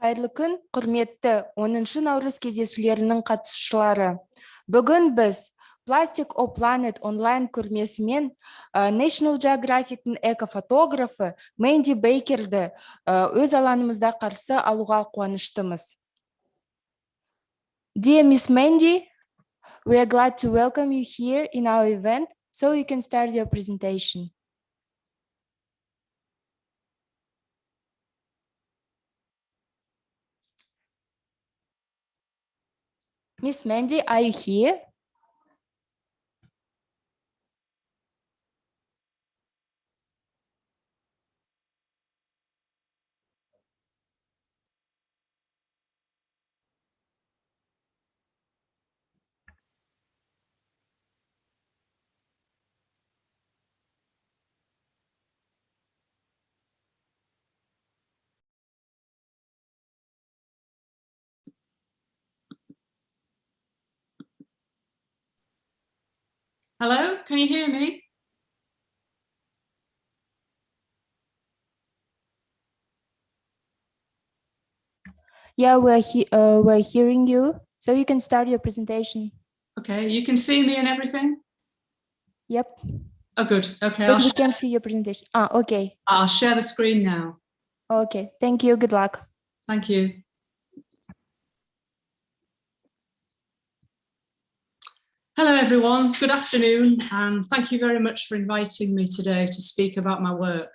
Қайырлы күн, құрметті 10-шы Наурыз кездесулерінің қатысушылары. Бүгін біз Plastic on Planet онлайн көрмесімен National Geographic'тің экофотографы Мэнди Бейкерді өз алаңымызда қарсы алуға қуаныштымыз. Dear Miss Mandy, we are glad to welcome you here in our event, so you can start your presentation. Miss Mandy, are you here? Hello, can you hear me? Yeah, we're hearing you, so you can start your presentation. Okay, you can see me and everything? Yep. Oh, good. Okay. But we can see your presentation. Okay. I'll share the screen now. Okay, thank you. Good luck. Thank you. Hello, everyone. Good afternoon, and thank you very much for inviting me today to speak about my work.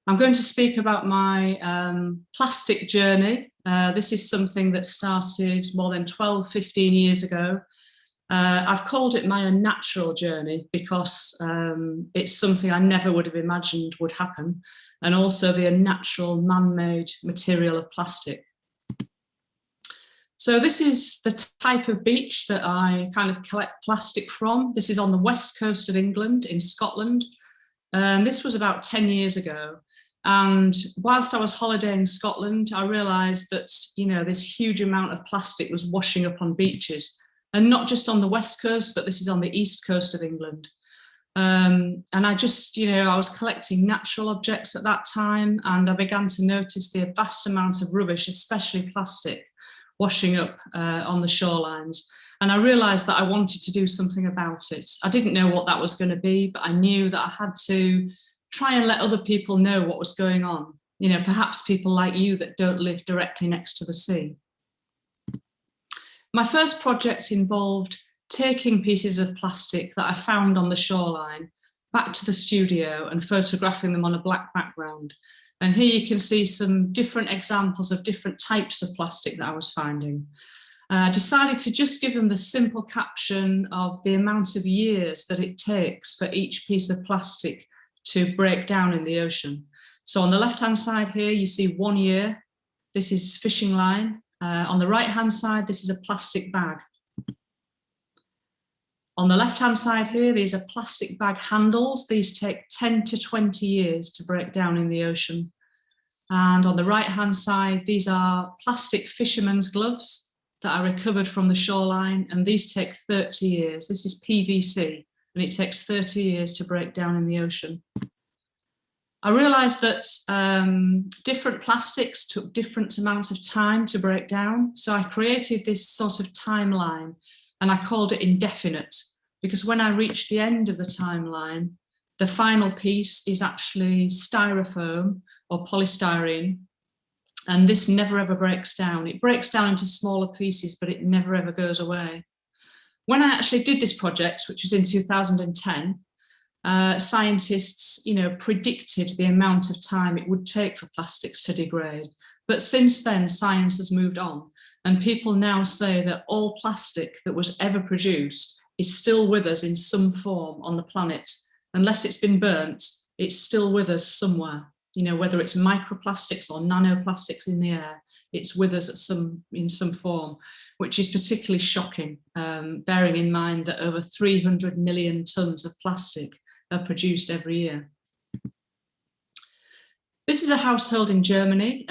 I'm going to speak about my plastic journey. This is something that started more than 12, 15 years ago. I've called it my unnatural journey because it's something I never would have imagined would happen, and also the unnatural man-made material of plastic. So this is the type of beach that I kind of collect plastic from. This is on the west coast of England in Scotland. This was about 10 years ago. And whilst I was holidaying in Scotland, I realized that, you know, this huge amount of plastic was washing up on beaches, and not just on the west coast, but this is on the east coast of England. And I just, you know, I was collecting natural objects at that time, and I began to notice the vast amount of rubbish, especially plastic, washing up on the shorelines. And I realized that I wanted to do something about it. I didn't know what that was going to be, but I knew that I had to try and let other people know what was going on. You know, perhaps people like you that don't live directly next to the sea. My first project involved taking pieces of plastic that I found on the shoreline back to the studio and photographing them on a black background. And here you can see some different examples of different types of plastic that I was finding. I decided to just give them the simple caption of the amount of years that it takes for each piece of plastic to break down in the ocean. So on the left-hand side here, you see 1 year. This is fishing line. On the right-hand side, this is a plastic bag. On the left-hand side here, these are plastic bag handles. These take 10 to 20 years to break down in the ocean. And on the right-hand side, these are plastic fishermen's gloves that I recovered from the shoreline, and these take 30 years. This is PVC, and it takes 30 years to break down in the ocean. I realized that different plastics took different amounts of time to break down. So I created this sort of timeline, and I called it indefinite, because when I reached the end of the timeline, the final piece is actually styrofoam or polystyrene, and this never ever breaks down. It breaks down into smaller pieces, but it never ever goes away. When I actually did this project, which was in 2010, scientists, you know, predicted the amount of time it would take for plastics to degrade. But since then, science has moved on, and people now say that all plastic that was ever produced is still with us in some form on the planet. Unless it's been burnt, it's still with us somewhere. You know, whether it's microplastics or nanoplastics in the air, it's with us in some form, which is particularly shocking, bearing in mind that over 300 million tons of plastic are produced every year. This is a household in Germany.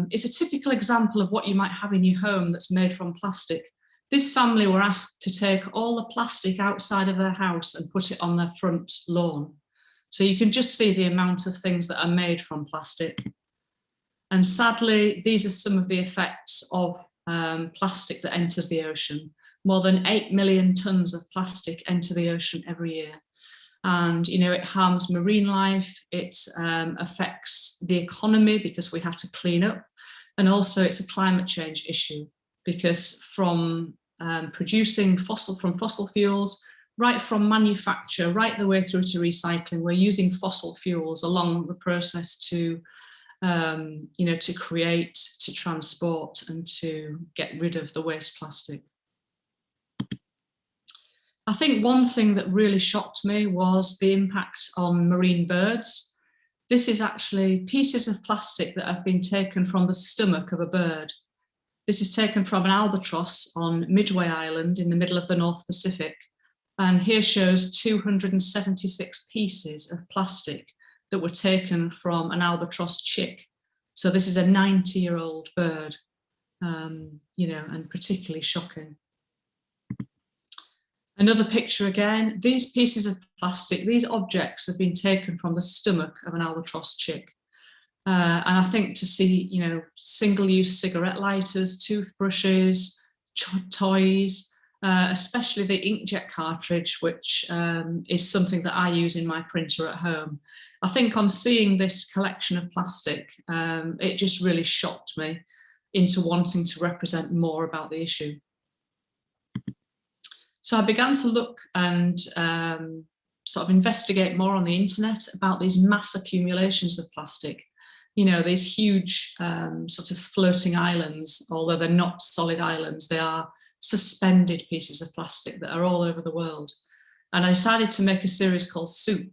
It's a typical example of what you might have in your home that's made from plastic. This family were asked to take all the plastic outside of their house and put it on their front lawn. So you can just see the amount of things that are made from plastic. And sadly, these are some of the effects of plastic that enters the ocean. More than 8 million tons of plastic enter the ocean every year. And, you know, it harms marine life, it affects the economy because we have to clean up. And also it's a climate change issue because from producing fossil fuels, right from manufacture, right the way through to recycling, we're using fossil fuels along the process to, you know, to create, to transport and to get rid of the waste plastic. I think one thing that really shocked me was the impact on marine birds. This is actually pieces of plastic that have been taken from the stomach of a bird. This is taken from an albatross on Midway Island in the middle of the North Pacific. And here shows 276 pieces of plastic that were taken from an albatross chick. So this is a 90-year-old bird, you know, and particularly shocking. Another picture again, these pieces of plastic, these objects have been taken from the stomach of an albatross chick. And I think to see, you know, single-use cigarette lighters, toothbrushes, toys, especially the inkjet cartridge, which is something that I use in my printer at home. I think on seeing this collection of plastic, it just really shocked me into wanting to represent more about the issue. So I began to look and sort of investigate more on the internet about these mass accumulations of plastic. You know, these huge sort of floating islands, although they're not solid islands, they are suspended pieces of plastic that are all over the world. And I decided to make a series called Soup.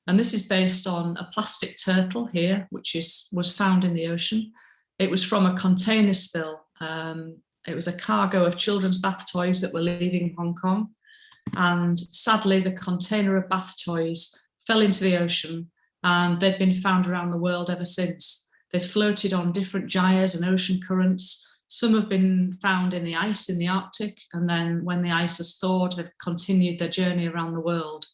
And this is based on a plastic turtle here, which was found in the ocean. It was from a container spill. It was a cargo of children's bath toys that were leaving Hong Kong. And sadly, the container of bath toys fell into the ocean and they've been found around the world ever since. They've floated on different gyres and ocean currents. Some have been found in the ice in the Arctic. And then when the ice has thawed, they've continued their journey around the world.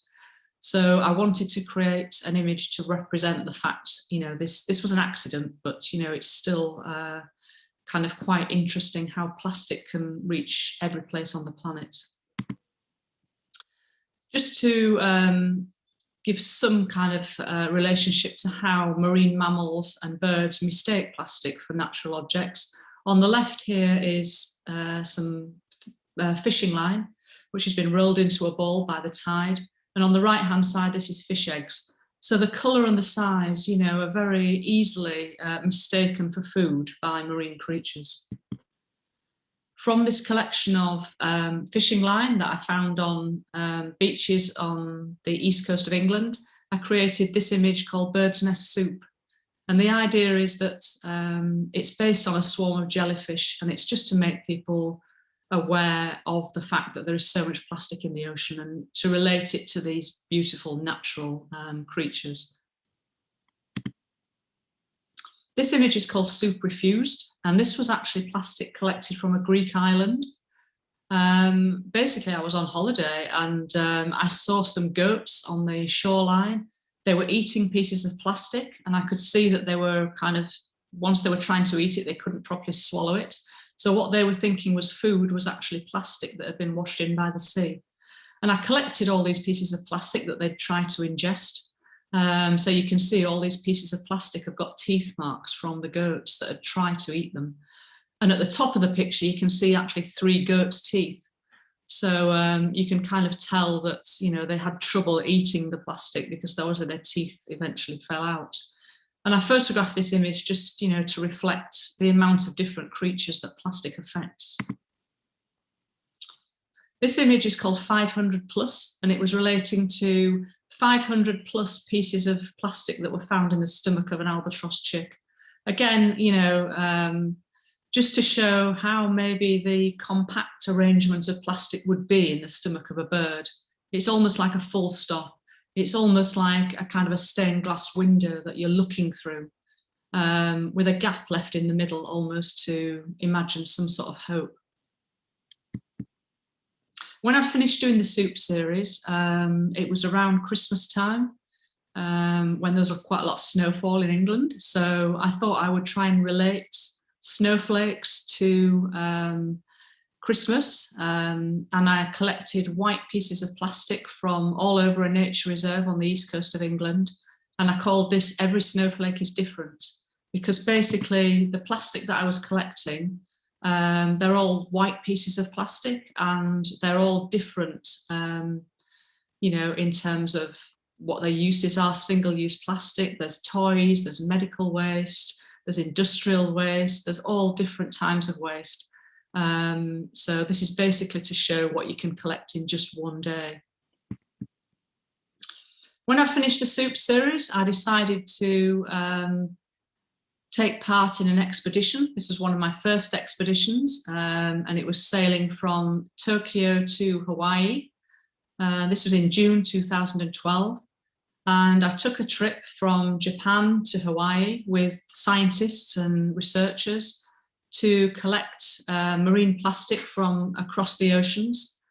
So I wanted to create an image to represent the fact, you know, this was an accident, but, you know, it's still kind of quite interesting how plastic can reach every place on the planet. Just to give some kind of relationship to how marine mammals and birds mistake plastic for natural objects. On the left here is some fishing line, which has been rolled into a ball by the tide. And on the right-hand side, this is fish eggs. So the colour and the size, you know, are very easily mistaken for food by marine creatures. From this collection of fishing line that I found on beaches on the east coast of England, I created this image called Bird's Nest Soup. And the idea is that it's based on a swarm of jellyfish, and it's just to make people aware of the fact that there is so much plastic in the ocean and to relate it to these beautiful natural creatures. This image is called Soup Refused, and this was actually plastic collected from a Greek island. Basically, I was on holiday and I saw some goats on the shoreline. They were eating pieces of plastic, and I could see that they were kind of, once they were trying to eat it, they couldn't properly swallow it. So what they were thinking was food was actually plastic that had been washed in by the sea. And I collected all these pieces of plastic that they'd tried to ingest. So you can see all these pieces of plastic have got teeth marks from the goats that had tried to eat them. And at the top of the picture, you can see actually 3 goats' teeth. So you can kind of tell that, you know, they had trouble eating the plastic because their teeth eventually fell out. And I photographed this image just, you know, to reflect the amount of different creatures that plastic affects. This image is called 500 plus, and it was relating to 500 plus pieces of plastic that were found in the stomach of an albatross chick. Again, you know, just to show how maybe the compact arrangement of plastic would be in the stomach of a bird. It's almost like a full stop. It's almost like a kind of a stained glass window that you're looking through, with a gap left in the middle almost to imagine some sort of hope. When I'd finished doing the Soup series, it was around Christmas time. when there was quite a lot of snowfall in England. So I thought I would try and relate snowflakes to Christmas, and I collected white pieces of plastic from all over a nature reserve on the east coast of England, and I called this Every Snowflake is Different, because basically the plastic that I was collecting, they're all white pieces of plastic, and they're all different, you know, in terms of what their uses are. Single-use plastic, there's toys, there's medical waste, there's industrial waste, there's all different types of waste. So this is basically to show what you can collect in just one day. When I finished the soup series, I decided to take part in an expedition. This was one of my first expeditions, and it was sailing from Tokyo to Hawaii. This was in June 2012. And I took a trip from Japan to Hawaii with scientists and researchers to collect marine plastic from across the oceans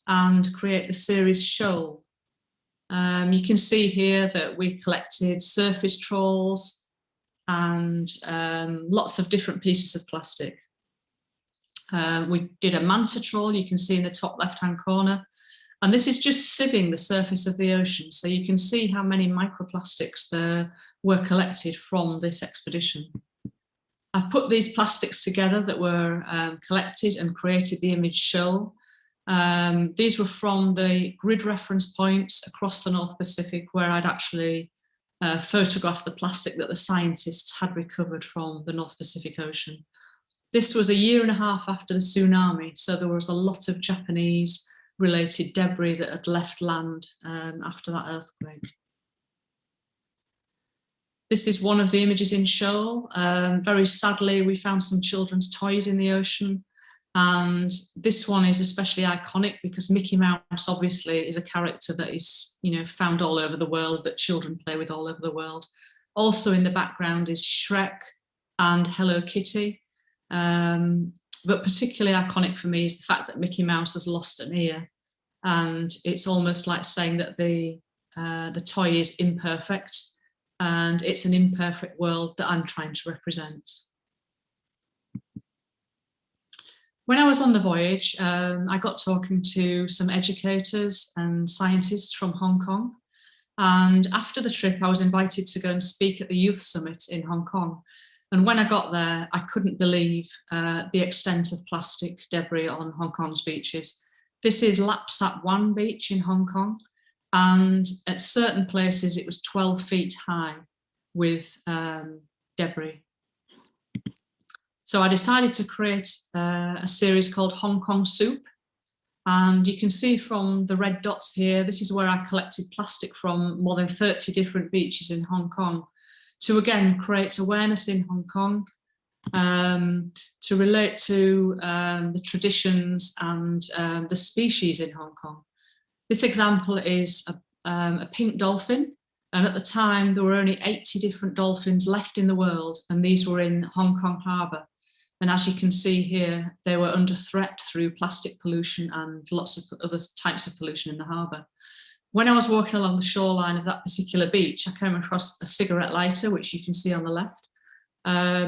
and create the series Shoal. You can see here that we collected surface trawls and lots of different pieces of plastic. We did a manta trawl, you can see in the top left-hand corner. And this is just sieving the surface of the ocean. So you can see how many microplastics there were collected from this expedition. I put these plastics together that were collected and created the image Shoal. These were from the grid reference points across the North Pacific, where I'd actually photographed the plastic that the scientists had recovered from the North Pacific Ocean. This was a year and a half after the tsunami, so there was a lot of Japanese related debris that had left land after that earthquake. This is one of the images in Shoal. Very sadly, we found some children's toys in the ocean, and this one is especially iconic because Mickey Mouse obviously is a character that is, you know, found all over the world, that children play with all over the world. Also in the background is Shrek and Hello Kitty. But particularly iconic for me is the fact that Mickey Mouse has lost an ear, and it's almost like saying that the toy is imperfect, and it's an imperfect world that I'm trying to represent. When I was on the voyage, I got talking to some educators and scientists from Hong Kong, and after the trip I was invited to go and speak at the Youth Summit in Hong Kong. And when I got there, I couldn't believe the extent of plastic debris on Hong Kong's beaches. This is Lap Sap Wan beach in Hong Kong, and at certain places it was 12 feet high with debris. So I decided to create a series called Hong Kong Soup, and you can see from the red dots here, this is where I collected plastic from more than 30 different beaches in Hong Kong, to again create awareness in Hong Kong, to relate to the traditions and the species in Hong Kong. This example is a pink dolphin, and at the time there were only 80 different dolphins left in the world, and these were in Hong Kong harbour. And as you can see here, they were under threat through plastic pollution and lots of other types of pollution in the harbour. When I was walking along the shoreline of that particular beach, I came across a cigarette lighter, which you can see on the left,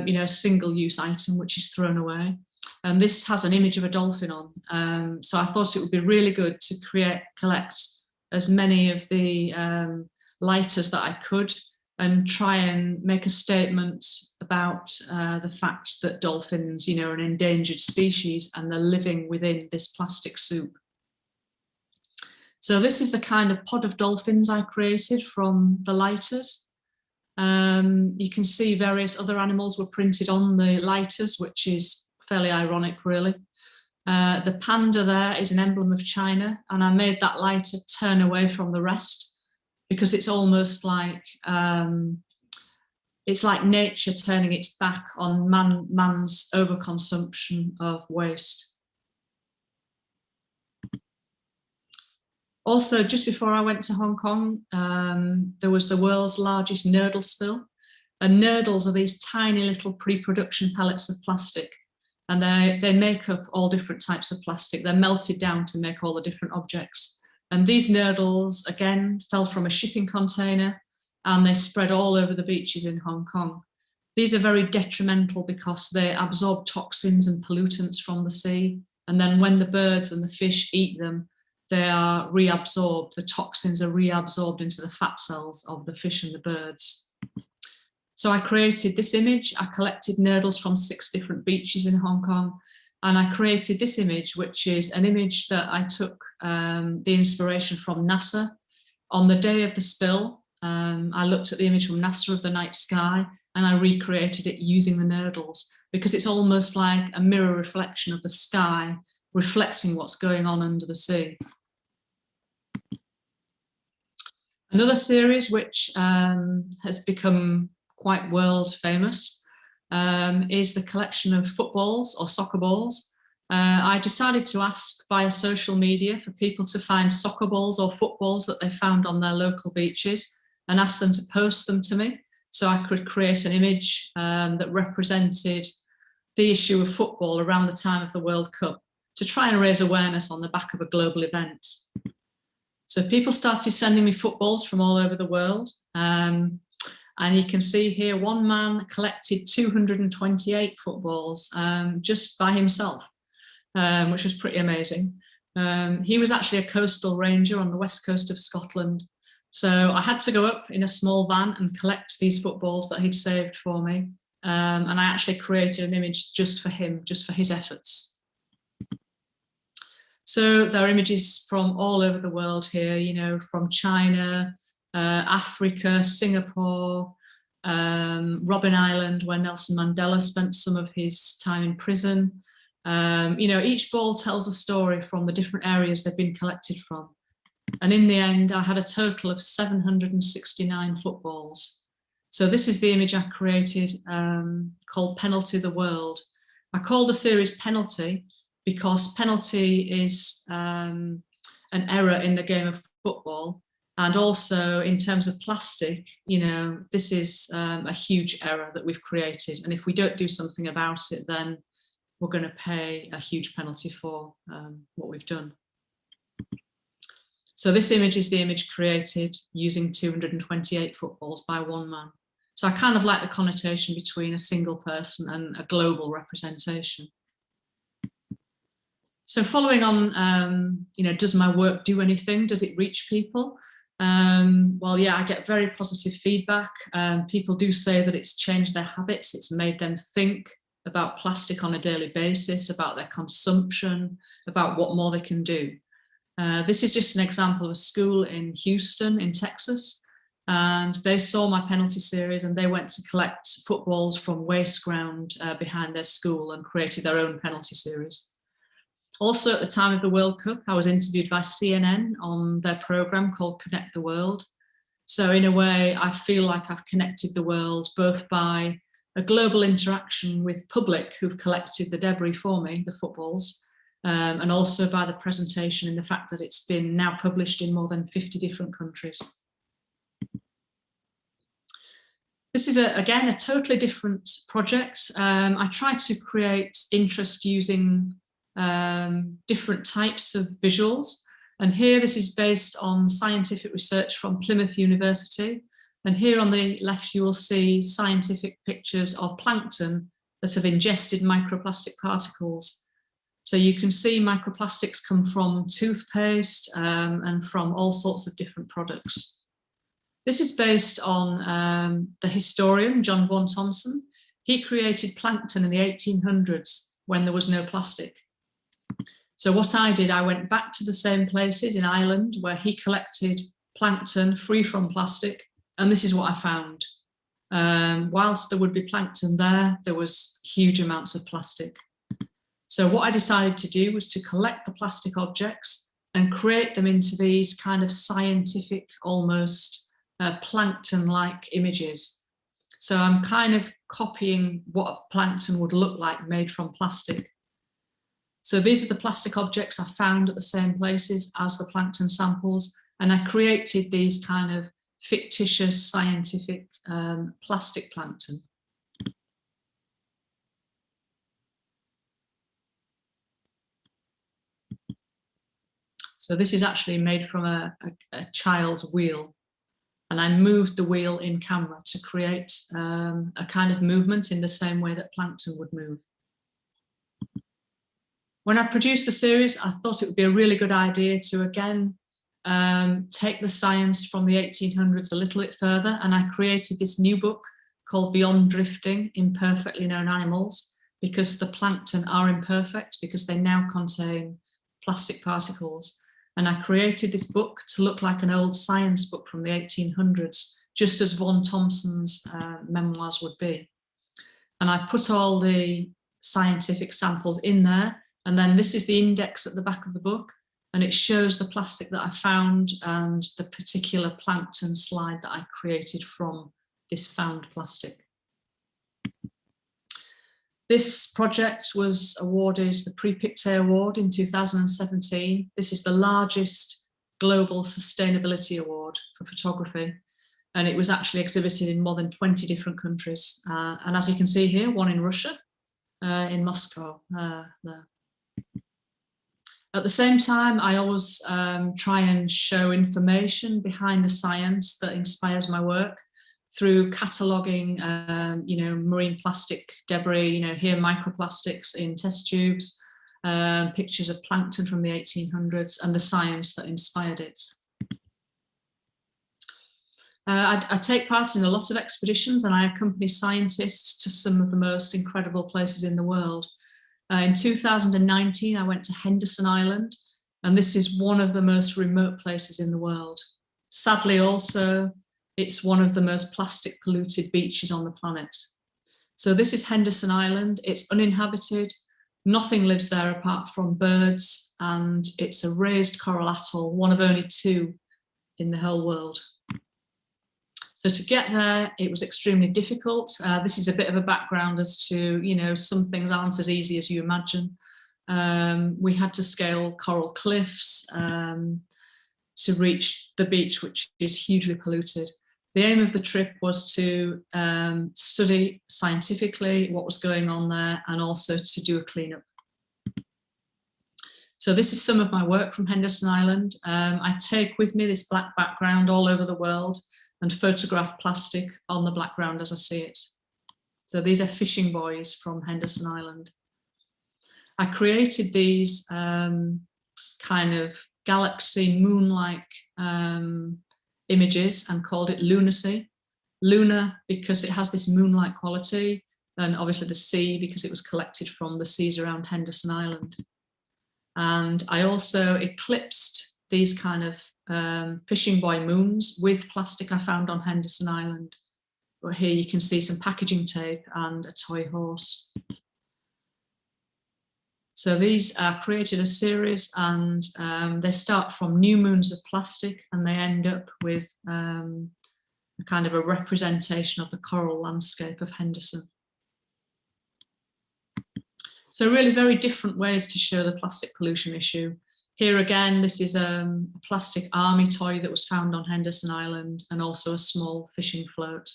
you know, a single-use item which is thrown away. And this has an image of a dolphin on. So I thought it would be really good to collect as many of the lighters that I could and try and make a statement about the fact that dolphins, you know, are an endangered species and they're living within this plastic soup. So this is the kind of pod of dolphins I created from the lighters. You can see various other animals were printed on the lighters, which is fairly ironic, really. The panda there is an emblem of China, and I made that lighter turn away from the rest because it's almost like nature turning its back on man's overconsumption of waste. Also, just before I went to Hong Kong, there was the world's largest Nerdl spill. And Nerdls are these tiny little pre-production pellets of plastic. And they make up all different types of plastic. They're melted down to make all the different objects. And these Nerdls, again, fell from a shipping container. and they spread all over the beaches in Hong Kong. These are very detrimental because they absorb toxins and pollutants from the sea, and then when the birds and the fish eat them, they are reabsorbed. The toxins are reabsorbed into the fat cells of the fish and the birds. So I created this image. I collected Nerdls from 6 different beaches in Hong Kong, and I created this image, which is an image that I took the inspiration from NASA. On the day of the spill, I looked at the image from NASA of the night sky, and I recreated it using the Nerdls, because it's almost like a mirror reflection of the sky, reflecting what's going on under the sea. Another series which has become quite world famous is the collection of footballs or soccer balls. I decided to ask via social media for people to find soccer balls or footballs that they found on their local beaches and ask them to post them to me, so I could create an image that represented the issue of football around the time of the World Cup, to try and raise awareness on the back of a global event. So people started sending me footballs from all over the world. And you can see here, one man collected 228 footballs just by himself, which was pretty amazing. He was actually a coastal ranger on the west coast of Scotland. So I had to go up in a small van and collect these footballs that he'd saved for me. And I actually created an image just for him, just for his efforts. So there are images from all over the world here, you know, from China, Africa, Singapore, Robben Island, where Nelson Mandela spent some of his time in prison. You know, each ball tells a story from the different areas they've been collected from. And in the end, I had a total of 769 footballs. So this is the image I created called Penalty the World. I call the series Penalty because penalty is an error in the game of football. And also in terms of plastic, you know, this is a huge error that we've created. And if we don't do something about it, then we're going to pay a huge penalty for what we've done. So this image is the image created using 228 footballs by one man. So I kind of like the connotation between a single person and a global representation. So following on, you know, does my work do anything? Does it reach people? Well, yeah, I get very positive feedback. People do say that it's changed their habits. It's made them think about plastic on a daily basis, about their consumption, about what more they can do. This is just an example of a school in Houston, in Texas. And they saw my penalty series and they went to collect footballs from waste ground behind their school and created their own penalty series. Also, at the time of the World Cup, I was interviewed by CNN on their program called Connect the World. So in a way, I feel like I've connected the world both by a global interaction with public who've collected the debris for me, the footballs, and also by the presentation and the fact that it's been now published in more than 50 different countries. This is, again, a totally different project. I try to create interest using different types of visuals. And here, this is based on scientific research from Plymouth University. And here on the left, you will see scientific pictures of plankton that have ingested microplastic particles. So you can see microplastics come from toothpaste and from all sorts of different products. This is based on the historian, John Vaughan Thompson. He created plankton in the 1800s when there was no plastic. So what I did, I went back to the same places in Ireland where he collected plankton free from plastic, and this is what I found. Whilst there would be plankton there, there was huge amounts of plastic. So what I decided to do was to collect the plastic objects and create them into these kind of scientific, almost plankton-like images. So I'm kind of copying what plankton would look like made from plastic. So these are the plastic objects I found at the same places as the plankton samples, and I created these kind of fictitious scientific plastic plankton. So this is actually made from a child's wheel. and I moved the wheel in camera to create a kind of movement in the same way that plankton would move. When I produced the series, I thought it would be a really good idea to again take the science from the 1800s a little bit further, and I created this new book called Beyond Drifting, Imperfectly Known Animals, because the plankton are imperfect, because they now contain plastic particles. And I created this book to look like an old science book from the 1800s, just as Vaughan Thompson's memoirs would be. And I put all the scientific samples in there, and then this is the index at the back of the book, and it shows the plastic that I found and the particular plankton slide that I created from this found plastic. This project was awarded the Prix Pictet Award in 2017. This is the largest global sustainability award for photography, and it was actually exhibited in more than 20 different countries. And as you can see here, one in Russia, in Moscow. There. At the same time, I always try and show information behind the science that inspires my work through cataloguing, marine plastic debris, here microplastics in test tubes, pictures of plankton from the 1800s, and the science that inspired it. I take part in a lot of expeditions, and I accompany scientists to some of the most incredible places in the world. In 2019, I went to Henderson Island, and this is one of the most remote places in the world. Sadly, also, it's one of the most plastic polluted beaches on the planet. So this is Henderson Island. It's uninhabited. Nothing lives there apart from birds, and it's a raised coral atoll, one of only 2 in the whole world. So to get there, it was extremely difficult. This is a bit of a background as to, some things aren't as easy as you imagine. We had to scale coral cliffs to reach the beach, which is hugely polluted. The aim of the trip was to study scientifically what was going on there, and also to do a cleanup. So this is some of my work from Henderson Island. I take with me this black background all over the world and photograph plastic on the background as I see it. So these are fishing buoys from Henderson Island. I created these kind of galaxy moon-like images and called it lunacy. Lunar because it has this moon-like quality, and obviously the sea because it was collected from the seas around Henderson Island. And I also eclipsed these kind of fishing buoy moons with plastic I found on Henderson Island. But here you can see some packaging tape and a toy horse. So these created a series, and they start from new moons of plastic, and they end up with a kind of a representation of the coral landscape of Henderson. So really very different ways to show the plastic pollution issue. Here again, this is a plastic army toy that was found on Henderson Island, and also a small fishing float.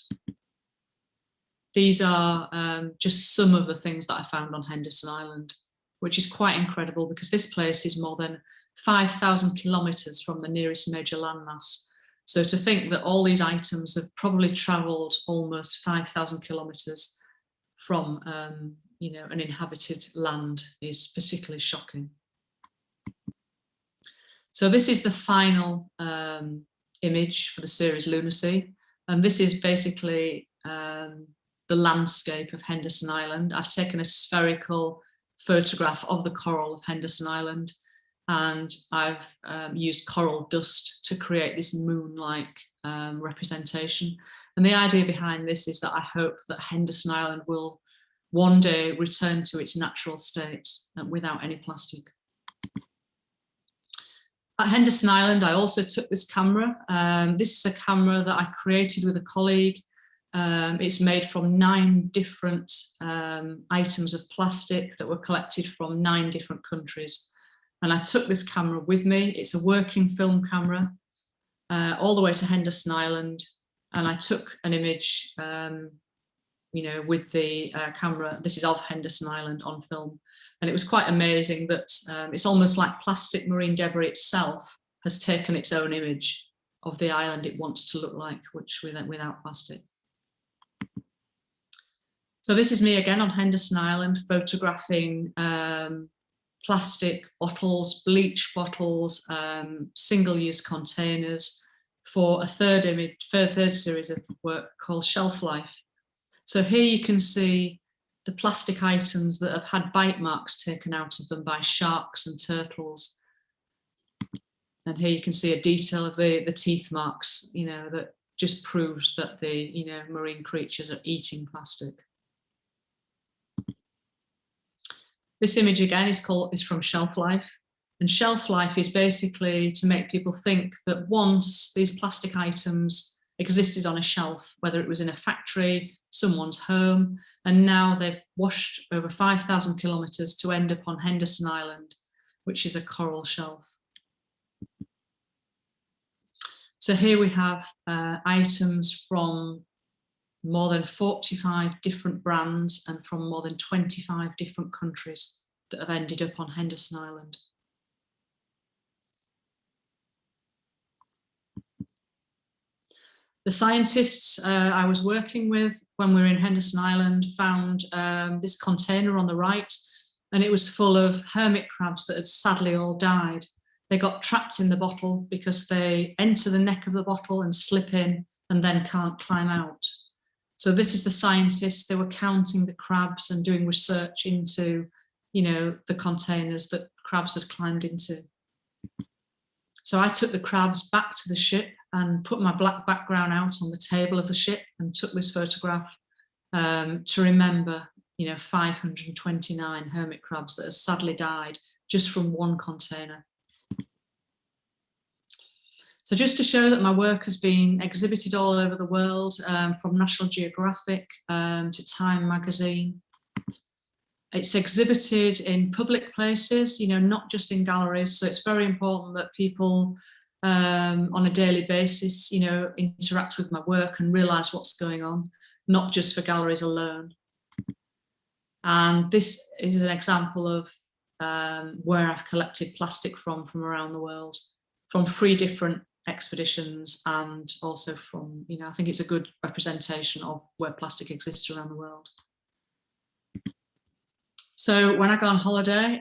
These are just some of the things that I found on Henderson Island, which is quite incredible because this place is more than 5,000 kilometres from the nearest major landmass. So to think that all these items have probably travelled almost 5,000 kilometres from an inhabited land is particularly shocking. So this is the final image for the series Lunacy, and this is basically the landscape of Henderson Island. I've taken a spherical photograph of the coral of Henderson Island, and I've used coral dust to create this moon-like representation. And the idea behind this is that I hope that Henderson Island will one day return to its natural state without any plastic. At Henderson Island, I also took this camera. This is a camera that I created with a colleague. It's made from 9 different items of plastic that were collected from 9 different countries. And I took this camera with me. It's a working film camera all the way to Henderson Island. And I took an image, with the camera. This is of Henderson Island on film. And it was quite amazing that it's almost like plastic marine debris itself has taken its own image. of the island it wants to look like, which without plastic. So this is me again on Henderson Island, photographing plastic bottles, bleach bottles, single-use containers for a third series of work called Shelf Life. So here you can see the plastic items that have had bite marks taken out of them by sharks and turtles. And here you can see a detail of the teeth marks, you know, that just proves that the, you know, marine creatures are eating plastic. This image again is from Shelf Life. And Shelf Life is basically to make people think that once these plastic items existed on a shelf, whether it was in a factory, someone's home, and now they've washed over 5,000 kilometers to end up on Henderson Island, which is a coral shelf. So here we have items from more than 45 different brands and from more than 25 different countries that have ended up on Henderson Island. The scientists I was working with when we were in Henderson Island found this container on the right, and it was full of hermit crabs that had sadly all died. They got trapped in the bottle because they enter the neck of the bottle and slip in and then can't climb out. So this is the scientists, they were counting the crabs and doing research into, you know, the containers that crabs had climbed into. So I took the crabs back to the ship and put my black background out on the table of the ship and took this photograph to remember, you know, 529 hermit crabs that have sadly died just from one container. So just to show that my work has been exhibited all over the world, from National Geographic to Time magazine. It's exhibited in public places, you know, not just in galleries. So it's very important that people on a daily basis, you know, interact with my work and realize what's going on, not just for galleries alone. And this is an example of where I've collected plastic from around the world, from 3 different expeditions, and also from, you know, I think it's a good representation of where plastic exists around the world. So when I go on holiday,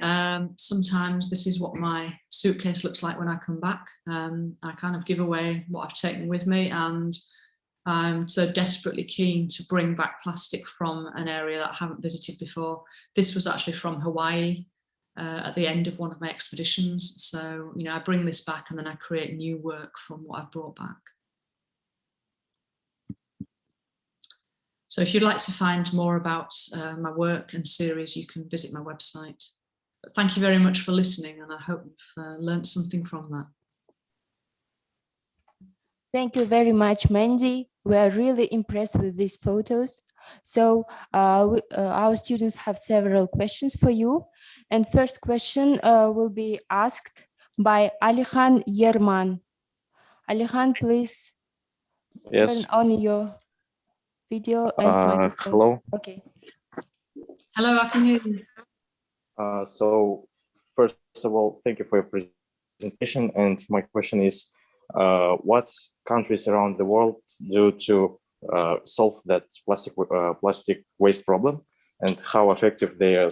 sometimes this is what my suitcase looks like when I come back. I kind of give away what I've taken with me, and I'm so desperately keen to bring back plastic from an area that I haven't visited before. This was actually from Hawaii at the end of one of my expeditions. So, you know, I bring this back and then I create new work from what I've brought back. So if you'd like to find more about my work and series, you can visit my website. But thank you very much for listening, and I hope you've learned something from that. Thank you very much, Mandy. We are really impressed with these photos. So our students have several questions for you. And first question will be asked by Alihan Yerman. Alihan, please turn on your video and microphone. Hello. Okay. Hello, I can hear you. So first of all, thank you for your presentation. And my question is, what countries around the world do to solve that plastic waste problem, and how effective their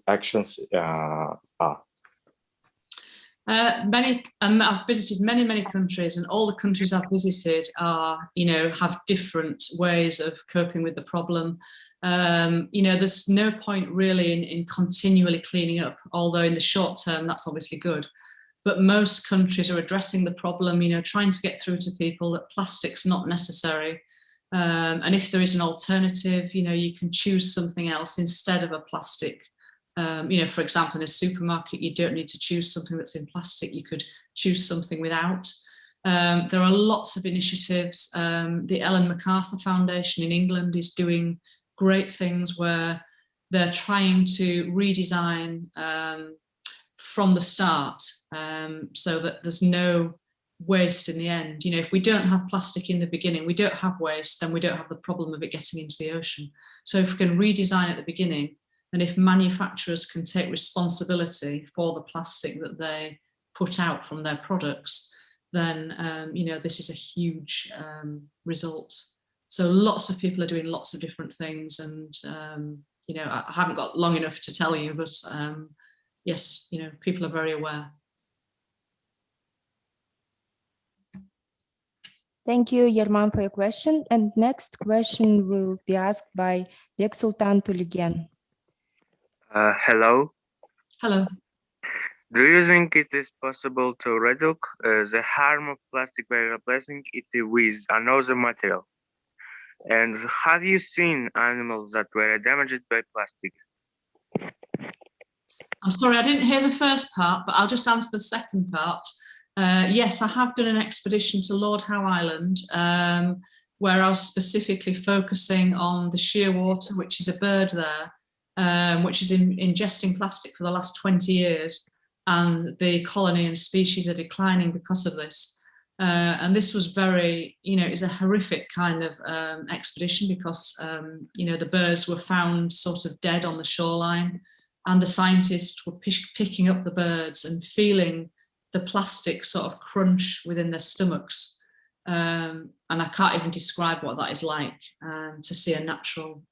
actions are? I've visited many countries, and all the countries I've visited are, you know, have different ways of coping with the problem. You know, there's no point really in continually cleaning up, although in the short term that's obviously good. But most countries are addressing the problem, you know, trying to get through to people that plastic's not necessary. And if there is an alternative, you know, you can choose something else instead of a plastic. You know, for example, in a supermarket, you don't need to choose something that's in plastic. You could choose something without. There are lots of initiatives. The Ellen MacArthur Foundation in England is doing great things where they're trying to redesign from the start, so that there's no waste in the end. You know, if we don't have plastic in the beginning, we don't have waste, then we don't have the problem of it getting into the ocean. So if we can redesign at the beginning, and if manufacturers can take responsibility for the plastic that they put out from their products, then, this is a huge result. So lots of people are doing lots of different things, and, I haven't got long enough to tell you, but yes, people are very aware. Thank you, Yerman, for your question. And next question will be asked by Bek Sultan Tuligen. Hello. Hello. Do you think it is possible to reduce the harm of plastic by replacing it with another material? And have you seen animals that were damaged by plastic? I'm sorry, I didn't hear the first part, but I'll just answer the second part. Yes, I have done an expedition to Lord Howe Island, where I was specifically focusing on the shearwater, which is a bird there, which is ingesting plastic for the last 20 years. And the colony and species are declining because of this. And this was very, it's a horrific kind of expedition because, the birds were found sort of dead on the shoreline, and the scientists were picking up the birds and feeling the plastic sort of crunch within their stomachs. And I can't even describe what that is like, to see a natural,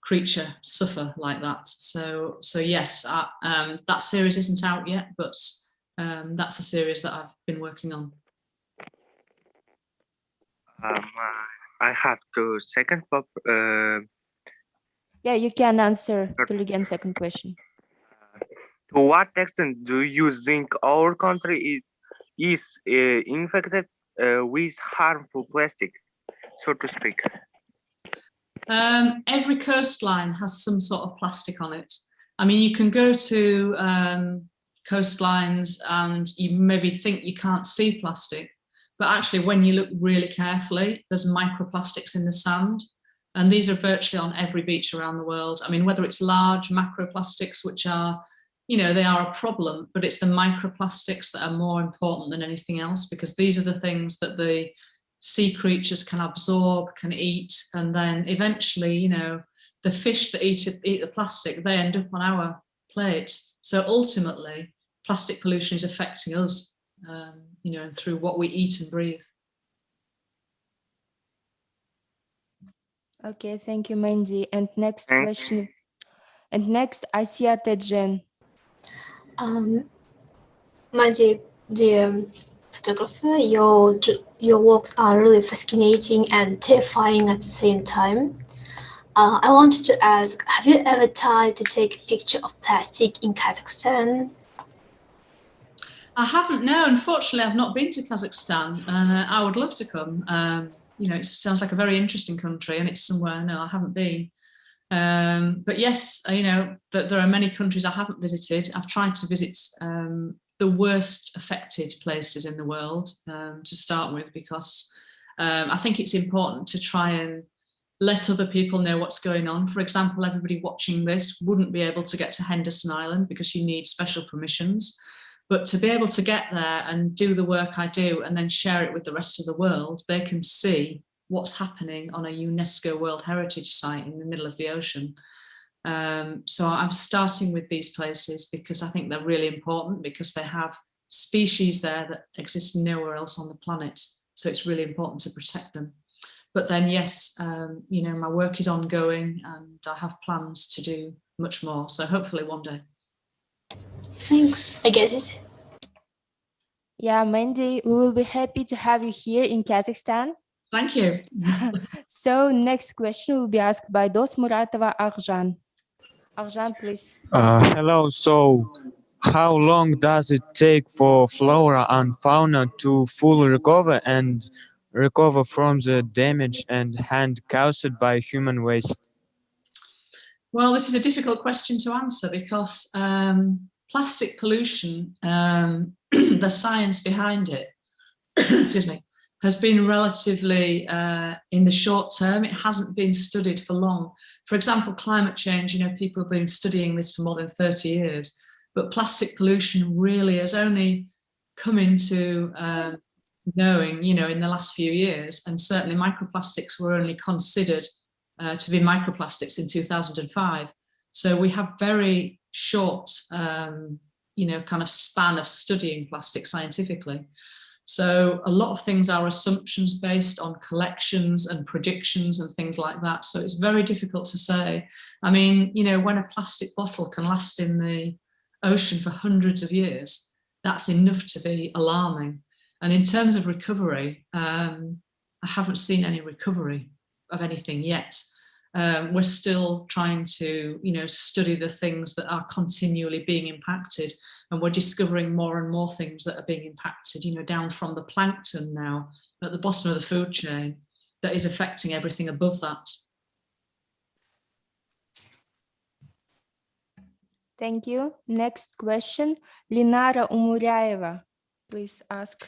creature suffer like that. So yes, that series isn't out yet, but that's a series that I've been working on. I have to second pop. Yeah, you can answer Tuligen's second question. To what extent do you think our country is infected with harmful plastic, so to speak? Every coastline has some sort of plastic on it. I mean, you can go to coastlines and you maybe think you can't see plastic, but actually when you look really carefully, there's microplastics in the sand. And these are virtually on every beach around the world. I mean, whether it's large macroplastics, which are, they are a problem, but it's the microplastics that are more important than anything else, because these are the things that the sea creatures can absorb, can eat, and then eventually, the fish that eat the plastic, they end up on our plate. So ultimately, plastic pollution is affecting us, through what we eat and breathe. Okay, thank you, Mandy. And next question. And next, Asia Tejen. Mandy, the photographer, your works are really fascinating and terrifying at the same time. I wanted to ask, have you ever tried to take a picture of plastic in Kazakhstan? I haven't, no. Unfortunately, I've not been to Kazakhstan, and I would love to come. It sounds like a very interesting country, and it's somewhere I haven't been. But yes, that there are many countries I haven't visited. I've tried to visit the worst affected places in the world to start with, because I think it's important to try and let other people know what's going on. For example, everybody watching this wouldn't be able to get to Henderson Island because you need special permissions. But to be able to get there and do the work I do and then share it with the rest of the world, they can see what's happening on a UNESCO World Heritage Site in the middle of the ocean. So I'm starting with these places because I think they're really important, because they have species there that exist nowhere else on the planet. So it's really important to protect them. But then, yes, my work is ongoing and I have plans to do much more. So hopefully one day. Thanks, I get it. Yeah, Mandy, we will be happy to have you here in Kazakhstan. Thank you. So next question will be asked by Dos Muratova Arjan. Arjan, please. Hello. So how long does it take for flora and fauna to fully recover from the damage and harm caused by human waste? Well, this is a difficult question to answer because plastic pollution, the science behind it, excuse me, has been relatively in the short term. It hasn't been studied for long. For example, climate change, people have been studying this for more than 30 years, but plastic pollution really has only come into knowing, in the last few years. And certainly microplastics were only considered to be microplastics in 2005. So we have very short, kind of span of studying plastic scientifically. So a lot of things are assumptions based on collections and predictions and things like that. So it's very difficult to say. I mean, you know, when a plastic bottle can last in the ocean for hundreds of years, that's enough to be alarming. And in terms of recovery, I haven't seen any recovery of anything yet. We're still trying to, you know, study the things that are continually being impacted, and we're discovering more and more things that are being impacted, you know, down from the plankton now at the bottom of the food chain that is affecting everything above that. Thank you. Next question, Linara Umuryaeva, please ask.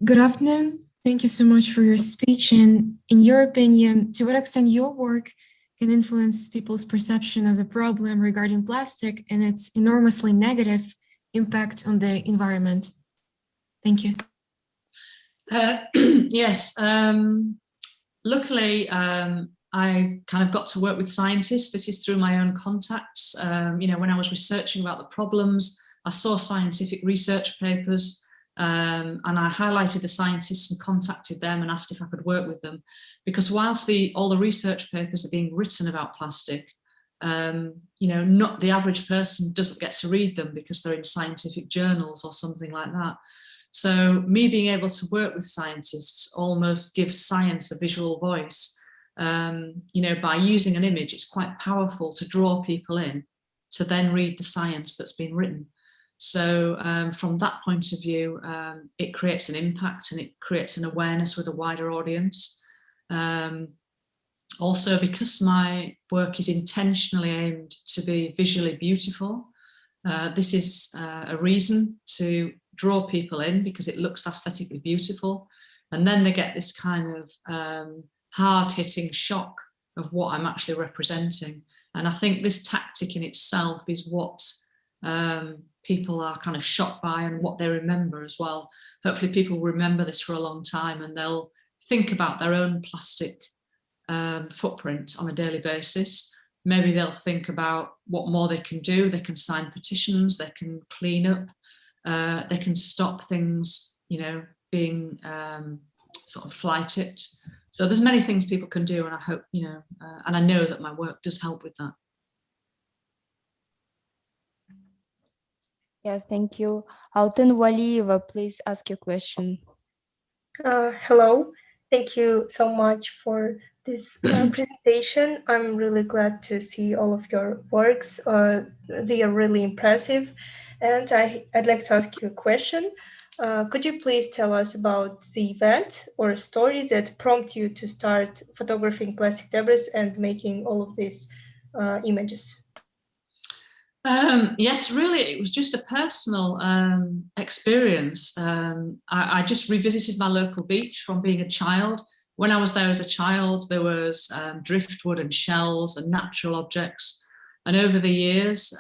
Good afternoon. Thank you so much for your speech. And in your opinion, to what extent your work can influence people's perception of the problem regarding plastic and its enormously negative impact on the environment? Thank you. Yes. Luckily, I kind of got to work with scientists. This is through my own contacts. You know, when I was researching about the problems, I saw scientific research papers, and I highlighted the scientists and contacted them and asked if I could work with them. Because whilst all the research papers are being written about plastic, you know, not the average person doesn't get to read them because they're in scientific journals or something like that. So me being able to work with scientists almost gives science a visual voice. You know, by using an image, it's quite powerful to draw people in to then read the science that's been written. So from that point of view, it creates an impact and it creates an awareness with a wider audience. Also, because my work is intentionally aimed to be visually beautiful, this is a reason to draw people in because it looks aesthetically beautiful. And then they get this kind of hard-hitting shock of what I'm actually representing. And I think this tactic in itself is what people are kind of shocked by and what they remember as well. Hopefully people remember this for a long time and they'll think about their own plastic footprint on a daily basis. Maybe they'll think about what more they can do. They can sign petitions, they can clean up, they can stop things, you know, being sort of fly tipped. So there's many things people can do, and I hope, you know, and I know that my work does help with that. Yes, thank you. Altın Waliyeva, please ask your question. Hello, thank you so much for this presentation. I'm really glad to see all of your works. They are really impressive. And I'd like to ask you a question. Could you please tell us about the event or story that prompted you to start photographing plastic debris and making all of these images? Yes, really, it was just a personal experience. I just revisited my local beach from being a child. When I was there as a child, there was driftwood and shells and natural objects. And over the years,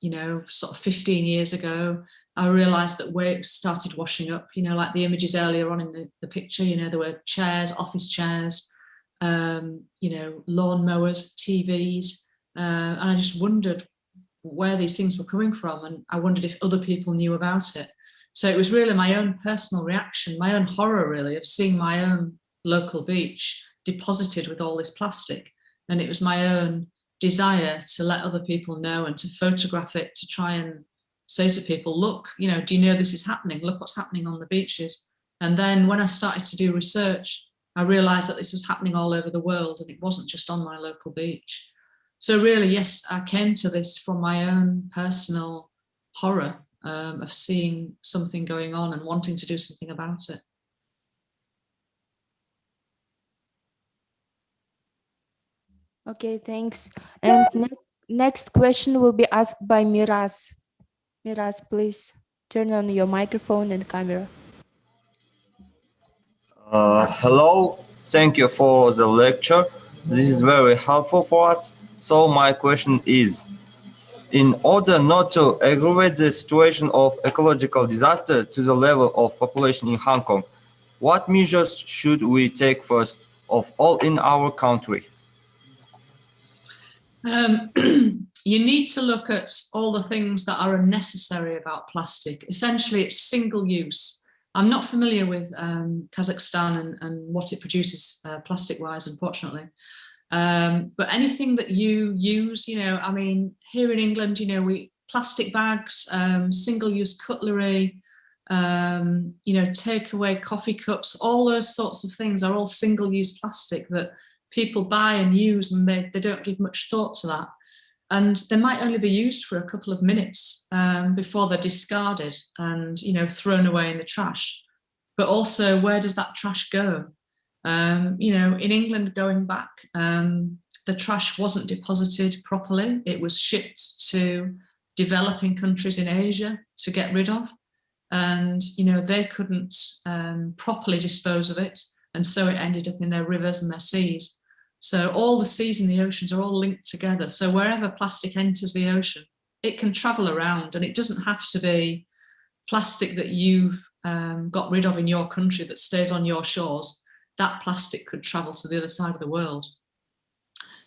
you know, sort of 15 years ago, I realized that waves started washing up, you know, like the images earlier on in the picture, you know, there were chairs, office chairs, you know, lawn mowers, TVs. And I just wondered where these things were coming from. And I wondered if other people knew about it. So it was really my own personal reaction, my own horror really of seeing my own local beach deposited with all this plastic. And it was my own desire to let other people know and to photograph it, to try and say to people, look, you know, do you know this is happening? Look what's happening on the beaches. And then when I started to do research, I realized that this was happening all over the world and it wasn't just on my local beach. So really, yes, I came to this from my own personal horror of seeing something going on and wanting to do something about it. Okay, thanks. And next question will be asked by Miraz. Miraz, please turn on your microphone and camera. Hello, thank you for the lecture. This is very helpful for us. So my question is, in order not to aggravate the situation of ecological disaster to the level of population in Hong Kong, what measures should we take first of all in our country? you need to look at all the things that are unnecessary about plastic. Essentially, it's single use. I'm not familiar with Kazakhstan and what it produces plastic-wise, unfortunately. But anything that you use, I mean, here in England, plastic bags, single-use cutlery, takeaway coffee cups, all those sorts of things are all single-use plastic that people buy and use, and they don't give much thought to that. And they might only be used for a couple of minutes before they're discarded and, thrown away in the trash. But also, where does that trash go? In England, going back, the trash wasn't deposited properly. It was shipped to developing countries in Asia to get rid of. And, they couldn't properly dispose of it. And so it ended up in their rivers and their seas. So all the seas and the oceans are all linked together. So wherever plastic enters the ocean, it can travel around, and it doesn't have to be plastic that you've got rid of in your country that stays on your shores. That plastic could travel to the other side of the world.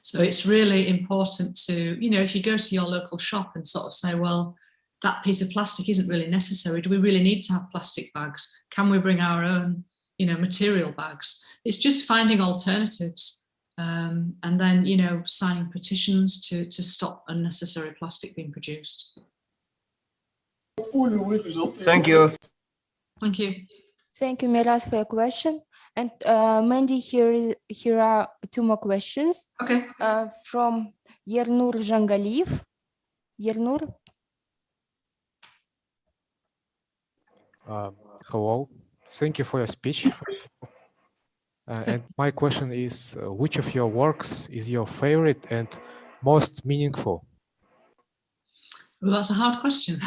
So it's really important to, if you go to your local shop and sort of say, well, that piece of plastic isn't really necessary. Do we really need to have plastic bags? Can we bring our own, material bags? It's just finding alternatives. And then, signing petitions to stop unnecessary plastic being produced. Thank you. Thank you. Thank you, Miras, for your question. And Mandy, here are two more questions. Okay. From Yernur Jangaliyev. Yernur. Hello. Thank you for your speech. And my question is, which of your works is your favorite and most meaningful? Well, that's a hard question.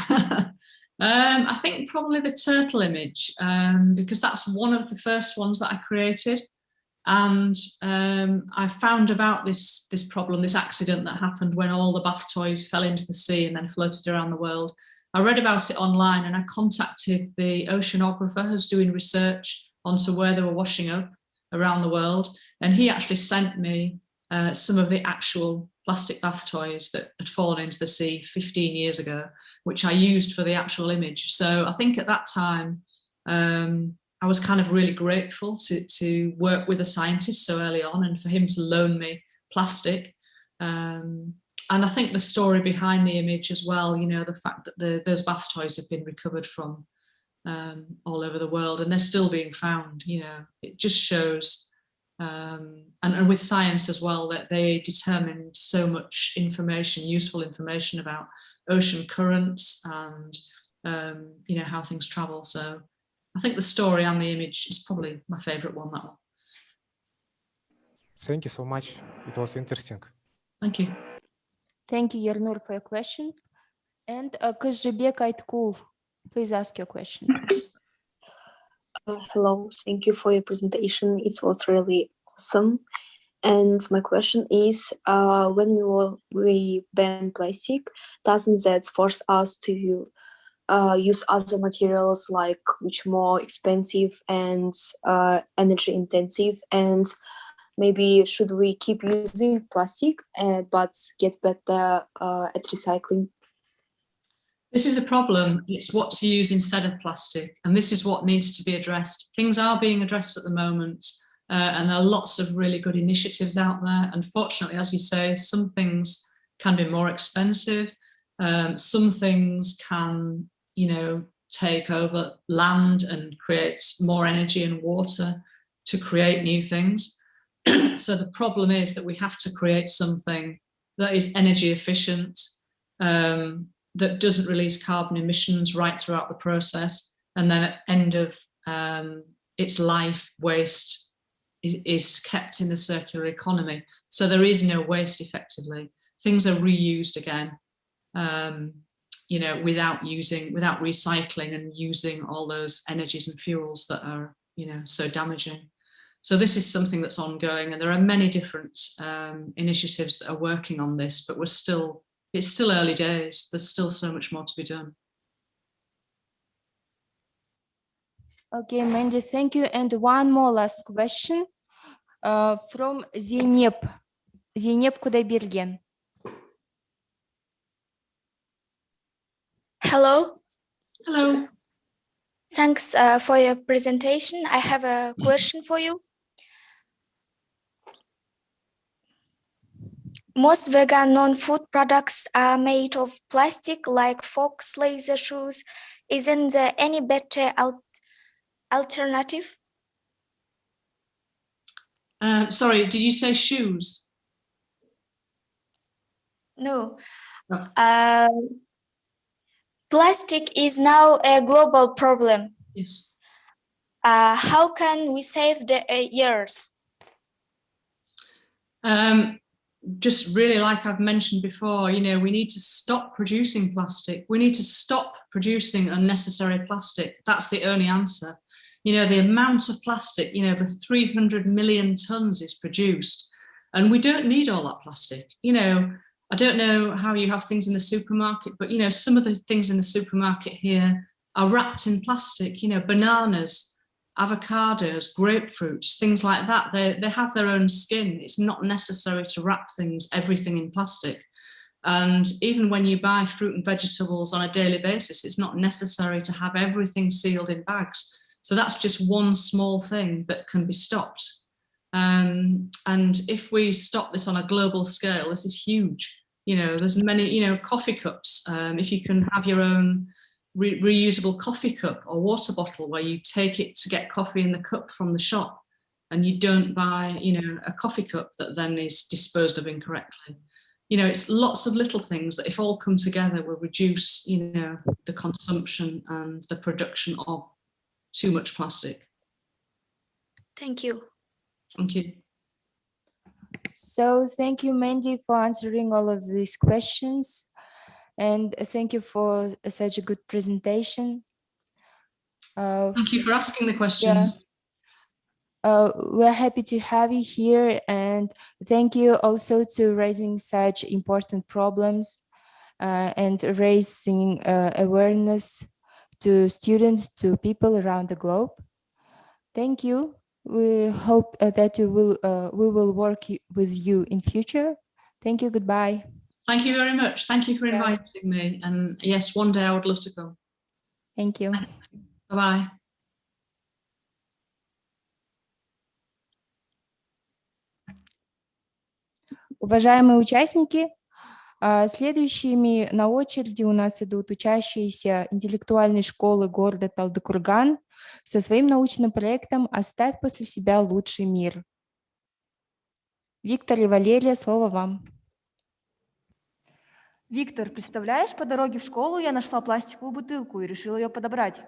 I think probably the turtle image, because that's one of the first ones that I created. And I found about this problem, this accident that happened when all the bath toys fell into the sea and then floated around the world. I read about it online, and I contacted the oceanographer who's doing research onto where they were washing up around the world. And he actually sent me some of the actual plastic bath toys that had fallen into the sea 15 years ago, which I used for the actual image. So I think at that time, I was kind of really grateful to work with a scientist so early on and for him to loan me plastic. And I think the story behind the image as well, the fact that those bath toys have been recovered from all over the world and they're still being found, it just shows, and with science as well, that they determined so much information, useful information about ocean currents and, how things travel. So I think the story and the image is probably my favorite one, that one. Thank you so much. It was interesting. Thank you. Thank you, Yernur, for your question. And Kızcıbek Aytkul, please ask your question. Hello, thank you for your presentation. It was really awesome. And my question is, when we ban plastic, doesn't that force us to use other materials like which more expensive and energy intensive? And maybe should we keep using plastic but get better at recycling? This is the problem. It's what to use instead of plastic. And this is what needs to be addressed. Things are being addressed at the moment. And there are lots of really good initiatives out there. Unfortunately, as you say, some things can be more expensive. Some things can, take over land and create more energy and water to create new things. So the problem is that we have to create something that is energy efficient, that doesn't release carbon emissions right throughout the process. And then at the end of its life, waste is kept in the circular economy. So there is no waste effectively. Things are reused again, without recycling and using all those energies and fuels that are, so damaging. So this is something that's ongoing, and there are many different initiatives that are working on this, but it's still early days. There's still so much more to be done. Okay, Mandy, thank you. And one more last question from Zeynep Kudaybergen. Hello. Hello. Thanks for your presentation. I have a question for you. Most vegan non-food products are made of plastic, like forks, laser shoes. Isn't there any better alternative? Sorry, did you say shoes? No. Oh. Plastic is now a global problem. Yes. How can we save the earth? Just really, like I've mentioned before, you know, we need to stop producing plastic. We need to stop producing unnecessary plastic. That's the only answer. You know, the amount of plastic, you know, over 300 million tons is produced, and we don't need all that plastic. You know, I don't know how you have things in the supermarket, but, you know, some of the things in the supermarket here are wrapped in plastic, you know, bananas, avocados, grapefruits, things like that. They have their own skin. It's not necessary to wrap everything in plastic. And even when you buy fruit and vegetables on a daily basis, it's not necessary to have everything sealed in bags. So that's just one small thing that can be stopped. And if we stop this on a global scale, this is huge. You know, there's many, you know, coffee cups. If you can have your own reusable coffee cup or water bottle where you take it to get coffee in the cup from the shop, and you don't buy, you know, a coffee cup that then is disposed of incorrectly. You know, it's lots of little things that if all come together will reduce, you know, the consumption and the production of too much plastic. Thank you. Thank you. So thank you, Mandy, for answering all of these questions. And thank you for such a good presentation. Thank you for asking the questions. Yeah. We're happy to have you here, and thank you also to raising such important problems and raising awareness to students, to people around the globe. Thank you. We hope that we will work with you in future. Thank you. Goodbye. Thank you very much. Thank you for inviting me. And yes, one day I would love to come. Thank you. Bye-bye. Уважаемые участники, следующими на очереди у нас идут учащиеся интеллектуальной школы города Талдыкурган со своим научным проектом «Оставь после себя лучший мир». Виктор и Валерия, слово вам. Виктор, представляешь, по дороге в школу я нашла пластиковую бутылку и решила ее подобрать.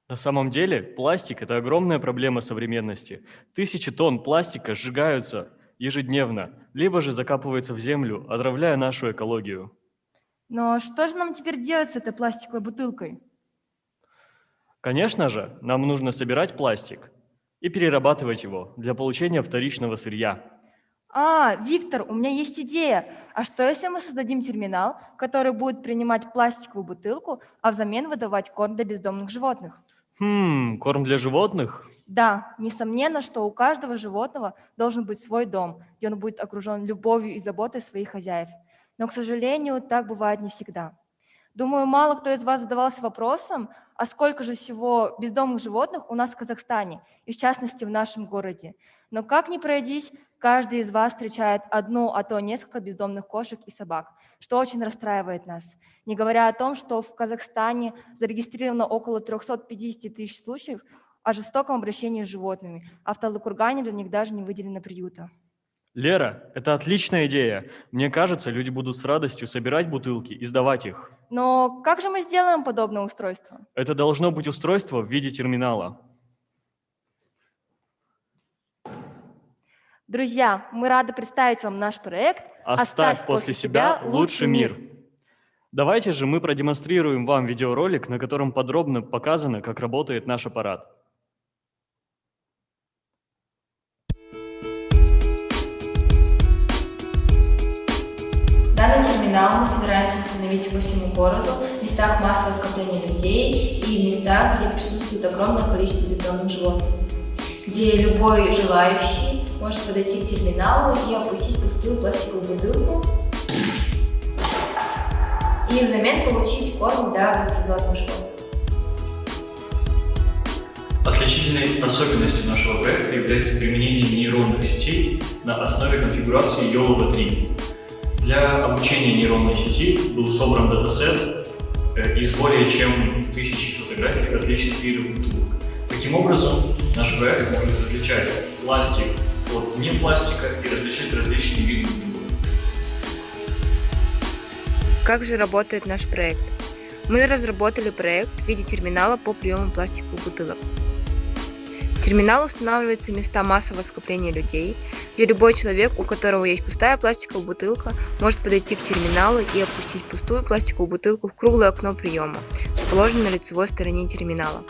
На самом деле, пластик – это огромная проблема современности. Тысячи тонн пластика сжигаются ежедневно, либо же закапываются в землю, отравляя нашу экологию. Но что же нам теперь делать с этой пластиковой бутылкой? Конечно же, нам нужно собирать пластик и перерабатывать его для получения вторичного сырья. Виктор, у меня есть идея. А что, если мы создадим терминал, который будет принимать пластиковую бутылку, а взамен выдавать корм для бездомных животных? Корм для животных? Да, несомненно, что у каждого животного должен быть свой дом, где он будет окружен любовью и заботой своих хозяев. Но, к сожалению, так бывает не всегда. Думаю, мало кто из вас задавался вопросом, а сколько же всего бездомных животных у нас в Казахстане, и в частности в нашем городе. Но как ни пройдись, каждый из вас встречает одну, а то несколько бездомных кошек и собак, что очень расстраивает нас. Не говоря о том, что в Казахстане зарегистрировано около 350 тысяч случаев о жестоком обращении с животными, а в Талдыкургане для них даже не выделено приюта. Лера, это отличная идея. Мне кажется, люди будут с радостью собирать бутылки и сдавать их. Но как же мы сделаем подобное устройство? Это должно быть устройство в виде терминала. Друзья, мы рады представить вам наш проект «Оставь после себя лучший мир». Давайте же мы продемонстрируем вам видеоролик, на котором подробно показано, как работает наш аппарат. Данный терминал мы собираемся установить по всему городу, в местах массового скопления людей и в местах, где присутствует огромное количество бездомных животных, где любой желающий может подойти к терминалу и опустить пустую пластиковую бутылку и взамен получить корм для беспризорных животных. Отличительной особенностью нашего проекта является применение нейронных сетей на основе конфигурации Йолова-3. Для обучения нейронной сети был собран датасет из более чем 1000 фотографий различных видов бутылок. Таким образом, наш проект может различать пластик от непластика и различать различные виды бутылок. Как же работает наш проект? Мы разработали проект в виде терминала по приему пластиковых бутылок. Терминал устанавливается в места массового скопления людей, где любой человек, у которого есть пустая пластиковая бутылка, может подойти к терминалу и опустить пустую пластиковую бутылку в круглое окно приема, расположенное на лицевой стороне терминала.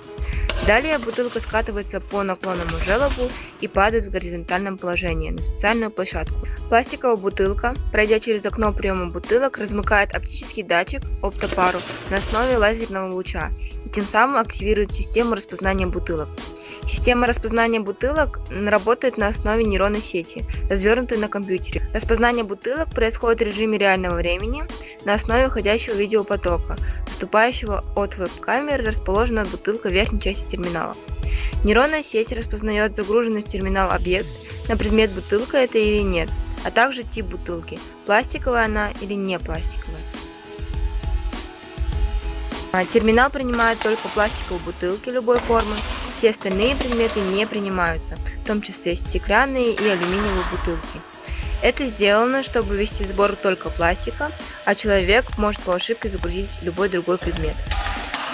Далее бутылка скатывается по наклонному желобу и падает в горизонтальном положении на специальную площадку. Пластиковая бутылка, пройдя через окно приема бутылок, размыкает оптический датчик оптопару на основе лазерного луча и тем самым активирует систему распознания бутылок. Система распознания бутылок работает на основе нейронной сети, развернутой на компьютере. Распознание бутылок происходит в режиме реального времени на основе входящего видеопотока, поступающего от веб-камеры, расположенной над бутылкой в верхней части терминала. Нейронная сеть распознает загруженный в терминал объект на предмет, бутылка это или нет, а также тип бутылки, пластиковая она или не пластиковая. Терминал принимает только пластиковые бутылки любой формы, все остальные предметы не принимаются, в том числе стеклянные и алюминиевые бутылки. Это сделано, чтобы вести сбор только пластика, а человек может по ошибке загрузить любой другой предмет.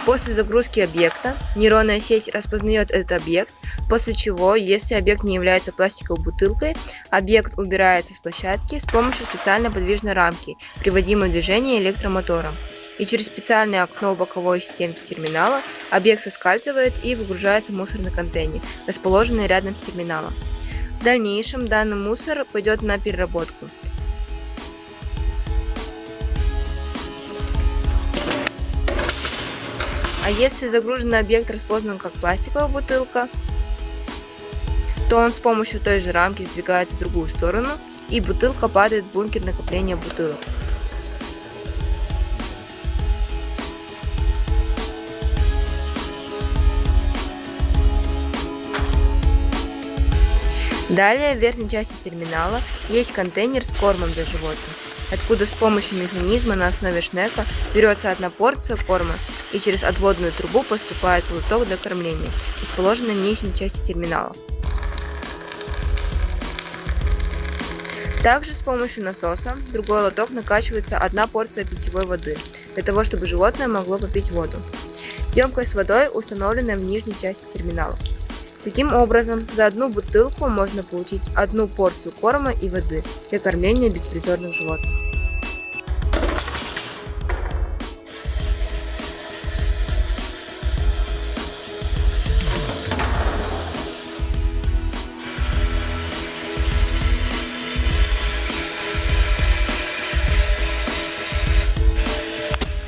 После загрузки объекта нейронная сеть распознает этот объект, после чего, если объект не является пластиковой бутылкой, объект убирается с площадки с помощью специальной подвижной рамки, приводимой в движение электромотором. И через специальное окно боковой стенки терминала объект соскальзывает и выгружается в мусорный контейнер, расположенный рядом с терминалом. В дальнейшем данный мусор пойдет на переработку. А если загруженный объект распознан как пластиковая бутылка, то он с помощью той же рамки сдвигается в другую сторону, и бутылка падает в бункер накопления бутылок. Далее в верхней части терминала есть контейнер с кормом для животных, откуда с помощью механизма на основе шнека берется одна порция корма и через отводную трубу поступает в лоток для кормления, расположенный в нижней части терминала. Также с помощью насоса в другой лоток накачивается одна порция питьевой воды, для того чтобы животное могло попить воду. Емкость с водой установлена в нижней части терминала. Таким образом, за одну бутылку можно получить одну порцию корма и воды для кормления беспризорных животных.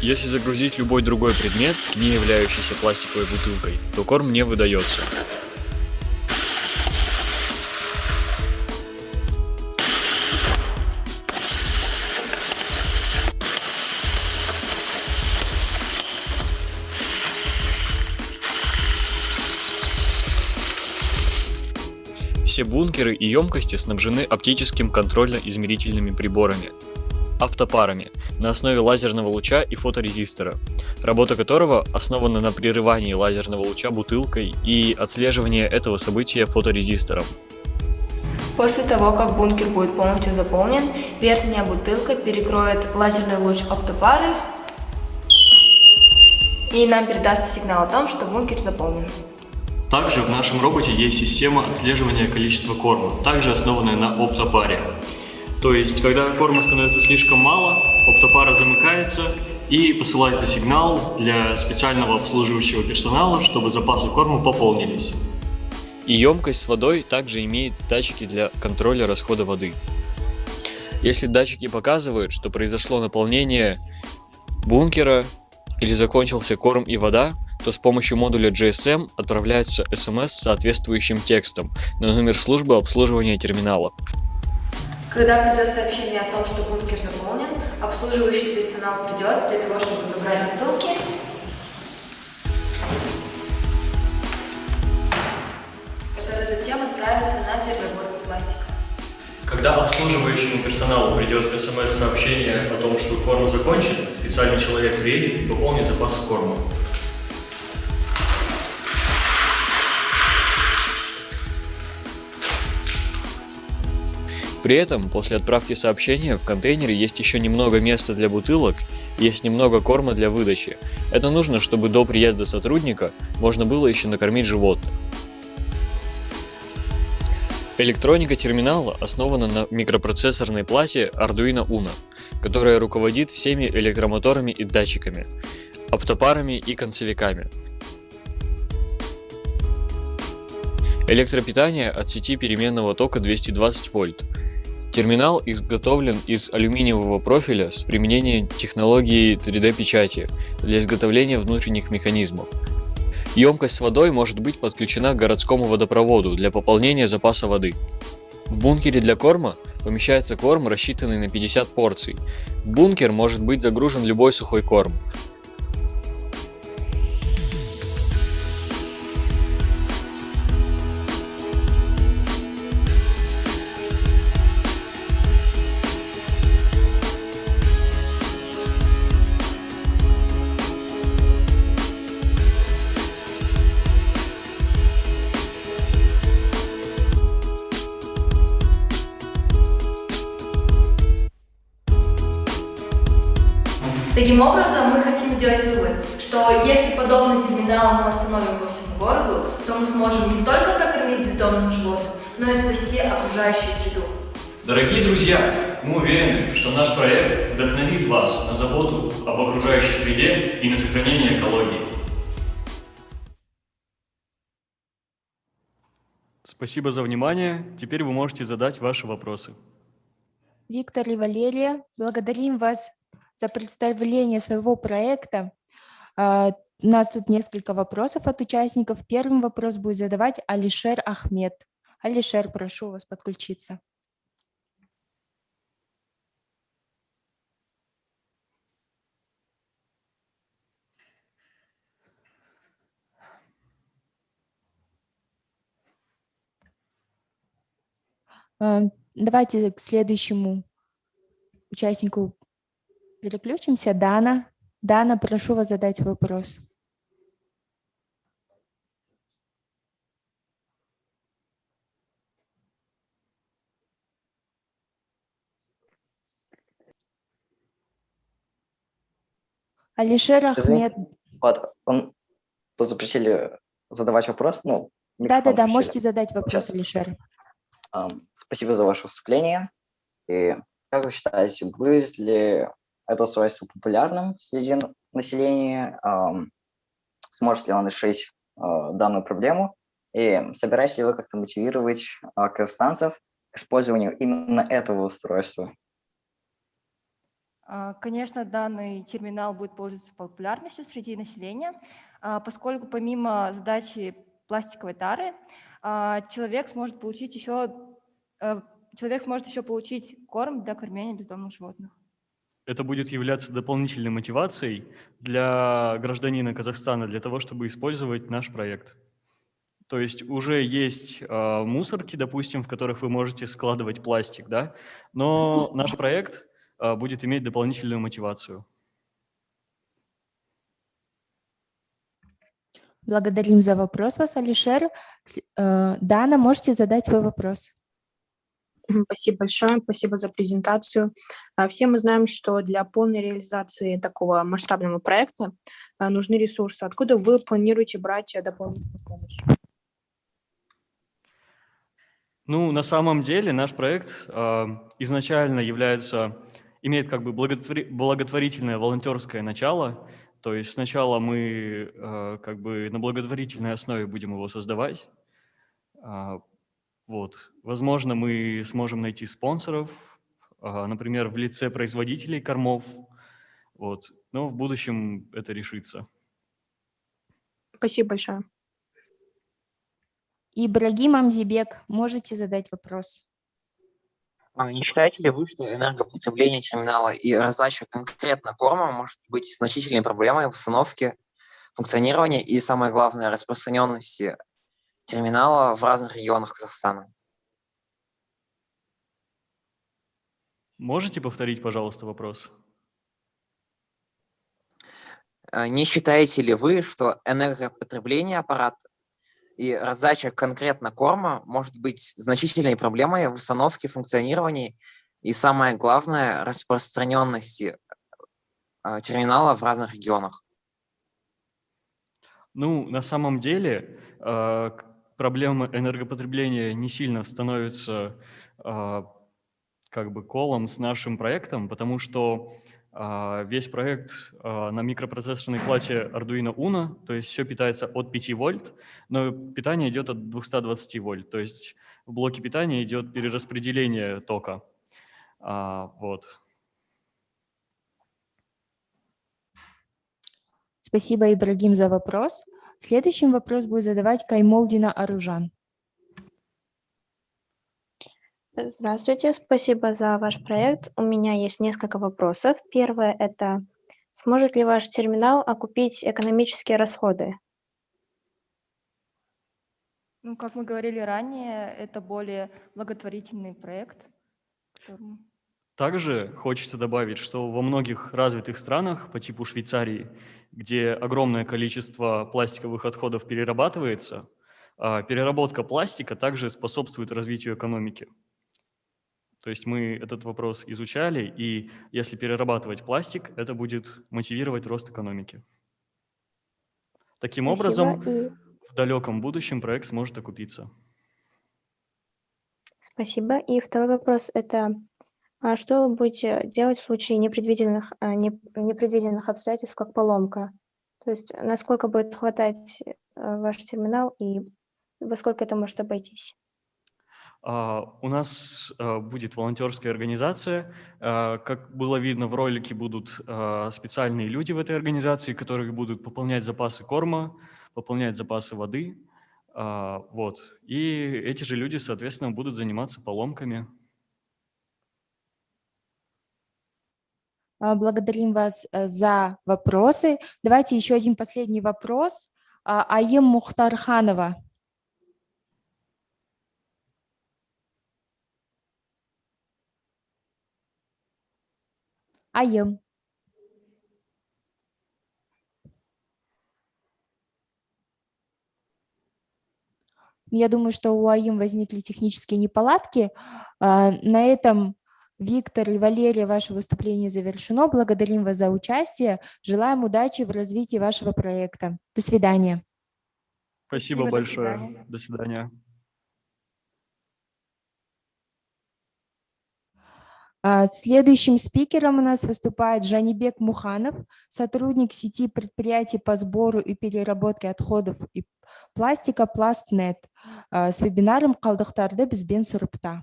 Если загрузить любой другой предмет, не являющийся пластиковой бутылкой, то корм не выдается. Все бункеры и емкости снабжены оптическим контрольно-измерительными приборами, оптопарами, на основе лазерного луча и фоторезистора, работа которого основана на прерывании лазерного луча бутылкой и отслеживании этого события фоторезистором. После того, как бункер будет полностью заполнен, верхняя бутылка перекроет лазерный луч оптопары, и нам передастся сигнал о том, что бункер заполнен. Также в нашем роботе есть система отслеживания количества корма, также основанная на оптопаре. То есть, когда корма становится слишком мало, оптопара замыкается и посылается сигнал для специального обслуживающего персонала, чтобы запасы корма пополнились. И емкость с водой также имеет датчики для контроля расхода воды. Если датчики показывают, что произошло наполнение бункера или закончился корм и вода, то с помощью модуля GSM отправляется СМС с соответствующим текстом на номер службы обслуживания терминалов. Когда придет сообщение о том, что бункер заполнен, обслуживающий персонал придет для того, чтобы забрать бутылки, которые затем отправятся на переработку пластика. Когда обслуживающему персоналу придет СМС-сообщение о том, что корм закончен, специальный человек приедет и пополнит запасы корма. При этом, после отправки сообщения, в контейнере есть еще немного места для бутылок, есть немного корма для выдачи. Это нужно, чтобы до приезда сотрудника можно было еще накормить животных. Электроника терминала основана на микропроцессорной плате Arduino Uno, которая руководит всеми электромоторами и датчиками, оптопарами и концевиками. Электропитание от сети переменного тока 220 вольт. Терминал изготовлен из алюминиевого профиля с применением технологии 3D-печати для изготовления внутренних механизмов. Емкость с водой может быть подключена к городскому водопроводу для пополнения запаса воды. В бункере для корма помещается корм, рассчитанный на 50 порций. В бункер может быть загружен любой сухой корм. Таким образом, мы хотим сделать вывод, что если подобный терминал мы установим по всему городу, то мы сможем не только прокормить бездомных животных, но и спасти окружающую среду. Дорогие друзья, мы уверены, что наш проект вдохновит вас на заботу об окружающей среде и на сохранение экологии. Спасибо за внимание. Теперь вы можете задать ваши вопросы. Виктор и Валерия, благодарим вас за представление своего проекта. У нас тут несколько вопросов от участников. Первый вопрос будет задавать Алишер Ахмед. Алишер, прошу вас подключиться. Давайте к следующему участнику переключимся. Дана. Дана, прошу вас задать вопрос. Алишер Ахмед. Вот, тут запретили задавать вопрос. Ну, Да, можете задать вопрос, Алишер. Спасибо за ваше выступление. И как вы считаете, будет ли это устройство популярным среди населения? Сможет ли он решить данную проблему? И собираетесь ли вы как-то мотивировать казахстанцев к использованию именно этого устройства? Конечно, данный терминал будет пользоваться популярностью среди населения, поскольку помимо сдачи пластиковой тары, человек сможет еще получить корм для кормления бездомных животных. Это будет являться дополнительной мотивацией для гражданина Казахстана для того, чтобы использовать наш проект. То есть уже есть мусорки, допустим, в которых вы можете складывать пластик, да? Но наш проект будет иметь дополнительную мотивацию. Благодарим за вопрос вас, Алишер. Дана, можете задать свой вопрос. Спасибо большое, спасибо за презентацию. Все мы знаем, что для полной реализации такого масштабного проекта нужны ресурсы. Откуда вы планируете брать дополнительную помощь? Ну, на самом деле наш проект изначально имеет как бы благотворительное волонтерское начало. То есть сначала мы как бы на благотворительной основе будем его создавать. Вот. Возможно, мы сможем найти спонсоров, например, в лице производителей кормов. Вот. Но в будущем это решится. Спасибо большое. Ибрагим Амзибек, можете задать вопрос. Не считаете ли вы, что энергопотребление терминала и раздача конкретно корма может быть значительной проблемой в установке, функционировании и, самое главное, распространенности терминала в разных регионах Казахстана? Можете повторить, пожалуйста, вопрос? Не считаете ли вы, что энергопотребление аппарата и раздача конкретно корма может быть значительной проблемой в установке, функционировании и, самое главное, распространенности терминала в разных регионах? Ну, на самом деле, проблема энергопотребления не сильно становится как бы колом с нашим проектом, потому что весь проект на микропроцессорной плате Arduino Uno, то есть все питается от 5 вольт, но питание идет от 220 вольт, то есть в блоке питания идет перераспределение тока. Вот. Спасибо, Ибрагим, за вопрос. Следующий вопрос будет задавать Каймолдина Аружан. Здравствуйте, спасибо за ваш проект. У меня есть несколько вопросов. Первое – это сможет ли ваш терминал окупить экономические расходы? Ну, как мы говорили ранее, это более благотворительный проект. Также хочется добавить, что во многих развитых странах по типу Швейцарии, где огромное количество пластиковых отходов перерабатывается, переработка пластика также способствует развитию экономики. То есть мы этот вопрос изучали, и если перерабатывать пластик, это будет мотивировать рост экономики. Таким образом, в далеком будущем проект сможет окупиться. Спасибо. И второй вопрос – это что вы будете делать в случае непредвиденных обстоятельств, как поломка? То есть насколько будет хватать ваш терминал и во сколько это может обойтись? У нас будет волонтерская организация. Как было видно в ролике, будут специальные люди в этой организации, которые будут пополнять запасы корма, пополнять запасы воды. Вот. И эти же люди, соответственно, будут заниматься поломками. Благодарим вас за вопросы. Давайте еще один последний вопрос. Айым Мухтарханова. Айым. Я думаю, что у Айым возникли технические неполадки. На этом, Виктор и Валерия, ваше выступление завершено. Благодарим вас за участие. Желаем удачи в развитии вашего проекта. До свидания. Спасибо большое. До свидания. Следующим спикером у нас выступает Жанибек Муханов, сотрудник сети предприятий по сбору и переработке отходов и пластика Планета с вебинаром «Қалдықтарды бізбен сұрыпта».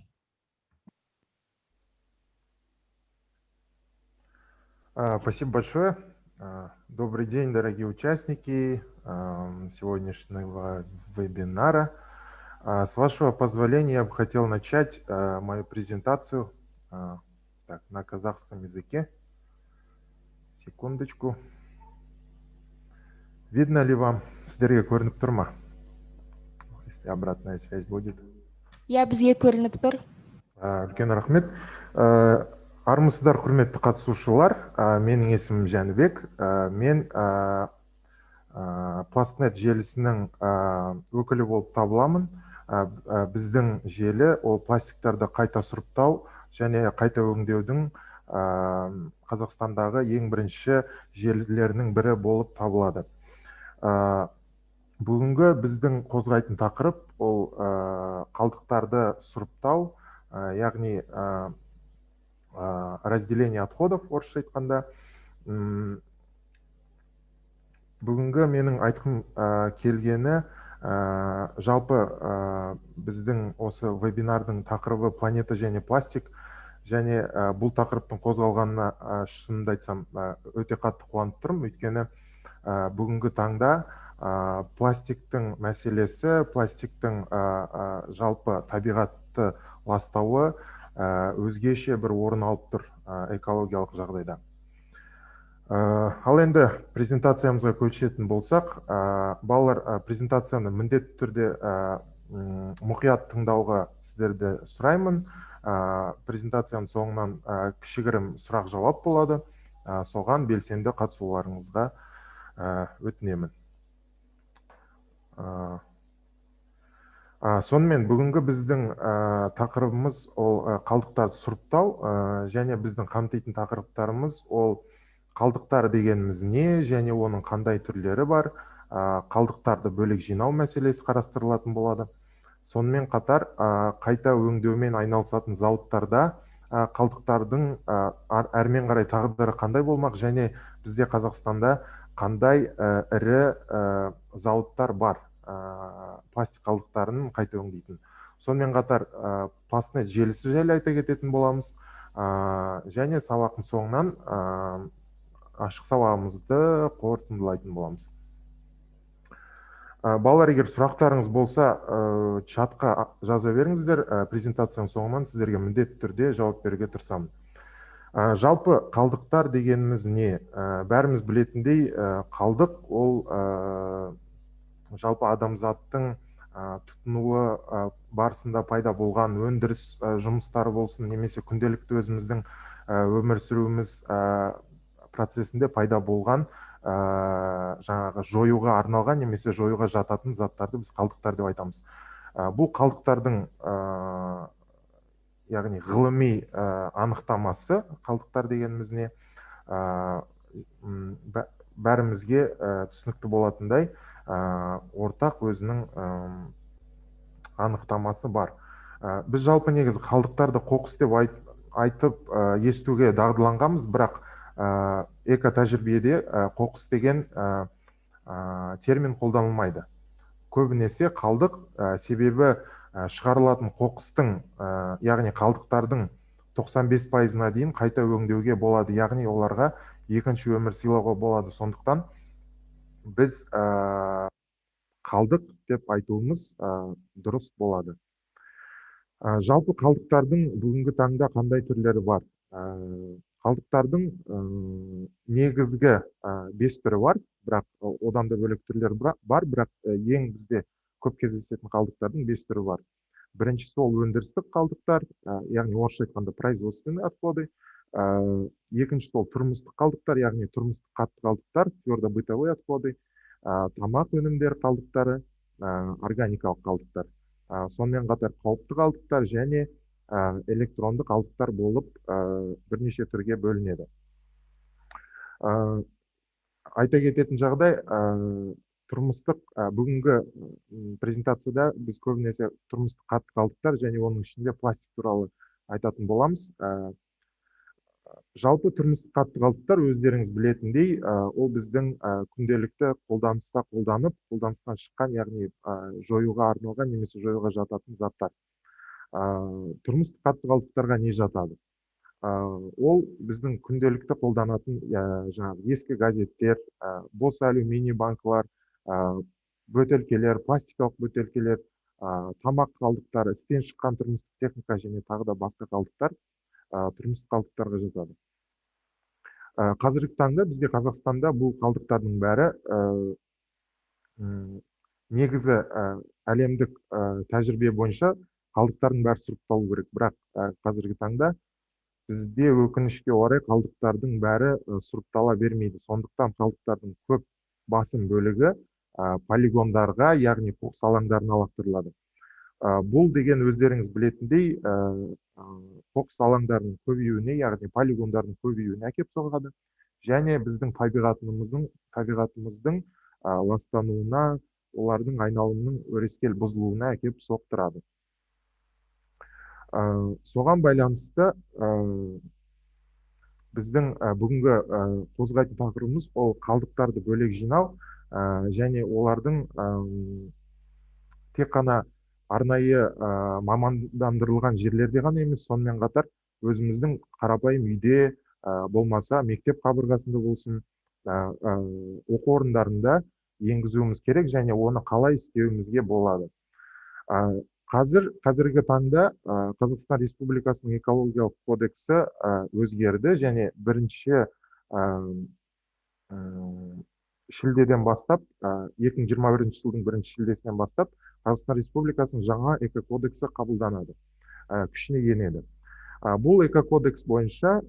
Спасибо большое. Добрый день, дорогие участники сегодняшнего вебинара. С вашего позволения я бы хотел начать мою презентацию на казахском языке. Секундочку. Видно ли вам? Сіздерге көрініп тұр ма? Если обратная связь будет. Я бізге көрініп тұр. Үлкен рахмет. Армысыздар, құрметті қатысушылар. Менің есімім Жәнібек. Мен Планета желісінің өкілі болып табыламын. Біздің желі ол пластиктарды қайта сұрыптау және қайта өңдеудің Қазақстандағы ең бірінші желілерінің бірі болып табылады. Бүгінгі біздің қозғайтын тақырып ол қалдықтарды сұрыптау, яғни разделение отходов, орысша айтқанда. Бүгінгі менің айтқым келгені жалпы біздің осы вебинардың тақырыбы планета және пластик, және бұл тақырыптың қозғалғанына шынымды айтсам өте қатты қуанып тұрмын, өйткені бүгінгі таңда пластиктің мәселесі, пластиктің жалпы табиғатты ластауы өзгеше бір орын алып тұр экологиялық жағдайда. Ал енді презентациямызға көшетін болсақ, балалар, презентацияны міндетті түрде мұқият тыңдауға сіздерді сұраймын. Презентацияның соңынан кішігірім сұрақ жауап болады. Соған белсенді қатысуларыңызға өтінемін. Сонымен бүгінгі біздің тақырыбымыз ол қалдықтарды сұрыптау, және біздің қамтитын тақырыптарымыз ол қалдықтар дегеніміз не, және оның қандай түрлері бар, қалдықтарды бөлек жинау мәселесі қарастырылатын болады. Сонымен қатар қайта өңдеумен айналысатын зауыттарда қалдықтардың әрмен қарай тағдыры қандай болмақ, және бізде Қазақстанда қандай ірі зауыттар бар пластик қалдықтарын қайта өңдейтін. Сонымен қатар пластнет желісі жайлы айта кететін боламыз, және сабақтың соңынан ашық сауалымызды қорытындылайтын боламыз. Балалар, егер сұрақтарыңыз болса, чатқа жаза беріңіздер, презентацияның соңынан сіздерге міндетті түрде жауап беруге тырысамын. Жалпы қалдықтар дегеніміз не? Бәріміз білетіндей, қалдық ол жалпы адамзаттың тұтынуы барысында пайда болған өндіріс жұмыстары болсын, немесе күнделікті өзіміздің өмір сүруіміз процесінде пайда болған жаңағы жоюға арналған немесе жоюға жататын заттарды біз қалдықтар деп айтамыз. Бұл қалдықтардың яғни ғылыми анықтамасы қалдықтар дегеніміз не, бәрімізге түсінікті болатындай ортақ өзінің анықтамасы бар. Біз жалпы негізі қалдықтарды қоқыс деп айтып естуге дағдыланғанбыз, бірақ экотәжірибеде қоқыс деген термин қолданылмайды. Көбінесе қалдық, себебі шығарылатын қоқыстың, яғни қалдықтардың 95%-на дейін қайта өңдеуге болады, яғни оларға екінші өмір сыйлауға болады. Сондықтан біз қалдық деп айтуымыз дұрыс болады. Жалпы қалдықтардың бүгінгі таңда қандай түрлері бар? Қалдықтардың негізгі 5 түрі бар, бірақ одан да бөлек түрлер бар, бірақ ең бізде көп кездесетін қалдықтардың 5 түрі бар. Біріншісі ол өндірістік қалдықтар, яғни орысша айтқанда производственные отходы. Екіншісі ол тұрмыстық қалдықтар, яғни тұрмыстық қатты қалдықтар, твердобытовые отходы, тамақ өнімдері қалдықтары, органикалық қалдықтар. Сонымен қатар қауіпті қалдықтар және электронды қалдықтар болып бірнеше түрге бөлінеді. Айта кететін жағдай, тұрмыстық бүгінгі презентацияда біз көбінесе тұрмыстық қатты қалдықтар және оның ішінде пластик туралы айтатын боламыз. Жалпы тұрмыстық қатты қалдықтар өздеріңіз білетіндей, ол біздің күнделікті қолданыстан шыққан, яғни жоюға арналған немесе жоюға жататын заттар. Тұрмыстық қатты қалдықтарға не жатады? Ол біздің күнделікті қолданатын ескі газеттер, бос алюминий банкалар, бөтелкелер, пластикалық бөтелкелер, тамақ қалдықтары, істен шыққан тұрмыстық техника және тағы да басқа қалдықтар тұрмыстық қалдықтарға жатады. Қазіргі таңда бізде Қазақстанда бұл қалдықтардың бәрі негізі әлемдік тәжірибе бойынша қалдықтардың бәрі сұрыпталу керек, бірақ қазіргі таңда бізде өкінішке орай қалдықтардың бәрі сұрыптала бермейді. Сондықтан қалдықтардың көп басым бөлігі полигондарға, яғни қоқыс алаңдарына лақтырылады. Бұл деген өздеріңіз білетіндей қоқыс алаңдарының көбеюіне, яғни полигондардың көбеюіне әкеп соғады, және біздің табиғатымыздың ластануына, олардың айналымының өрескел бұзылуына әкеп соқтырады. Соған байланысты біздің бүгінгі қозғайтын тақырыбымыз ол қалдықтарды бөлек жинау және олардың тек қана арнайы мамандандырылған жерлерде ғана емес, сонымен қатар өзіміздің қарапайым үйде болмаса мектеп қабырғасында болсын, оқу орындарында енгізуіміз керек және оны қалай істеуімізге болады. қазіргі таңда Қазақстан Республикасының экологиялық кодексі өзгерді және бірінші шілдеден бастап, 2021 жылдың бірінші шілдесінен бастап, Қазақстан Республикасының жаңа экокодексі қабылданады, күшіне енеді. Бұл экокодекс бойынша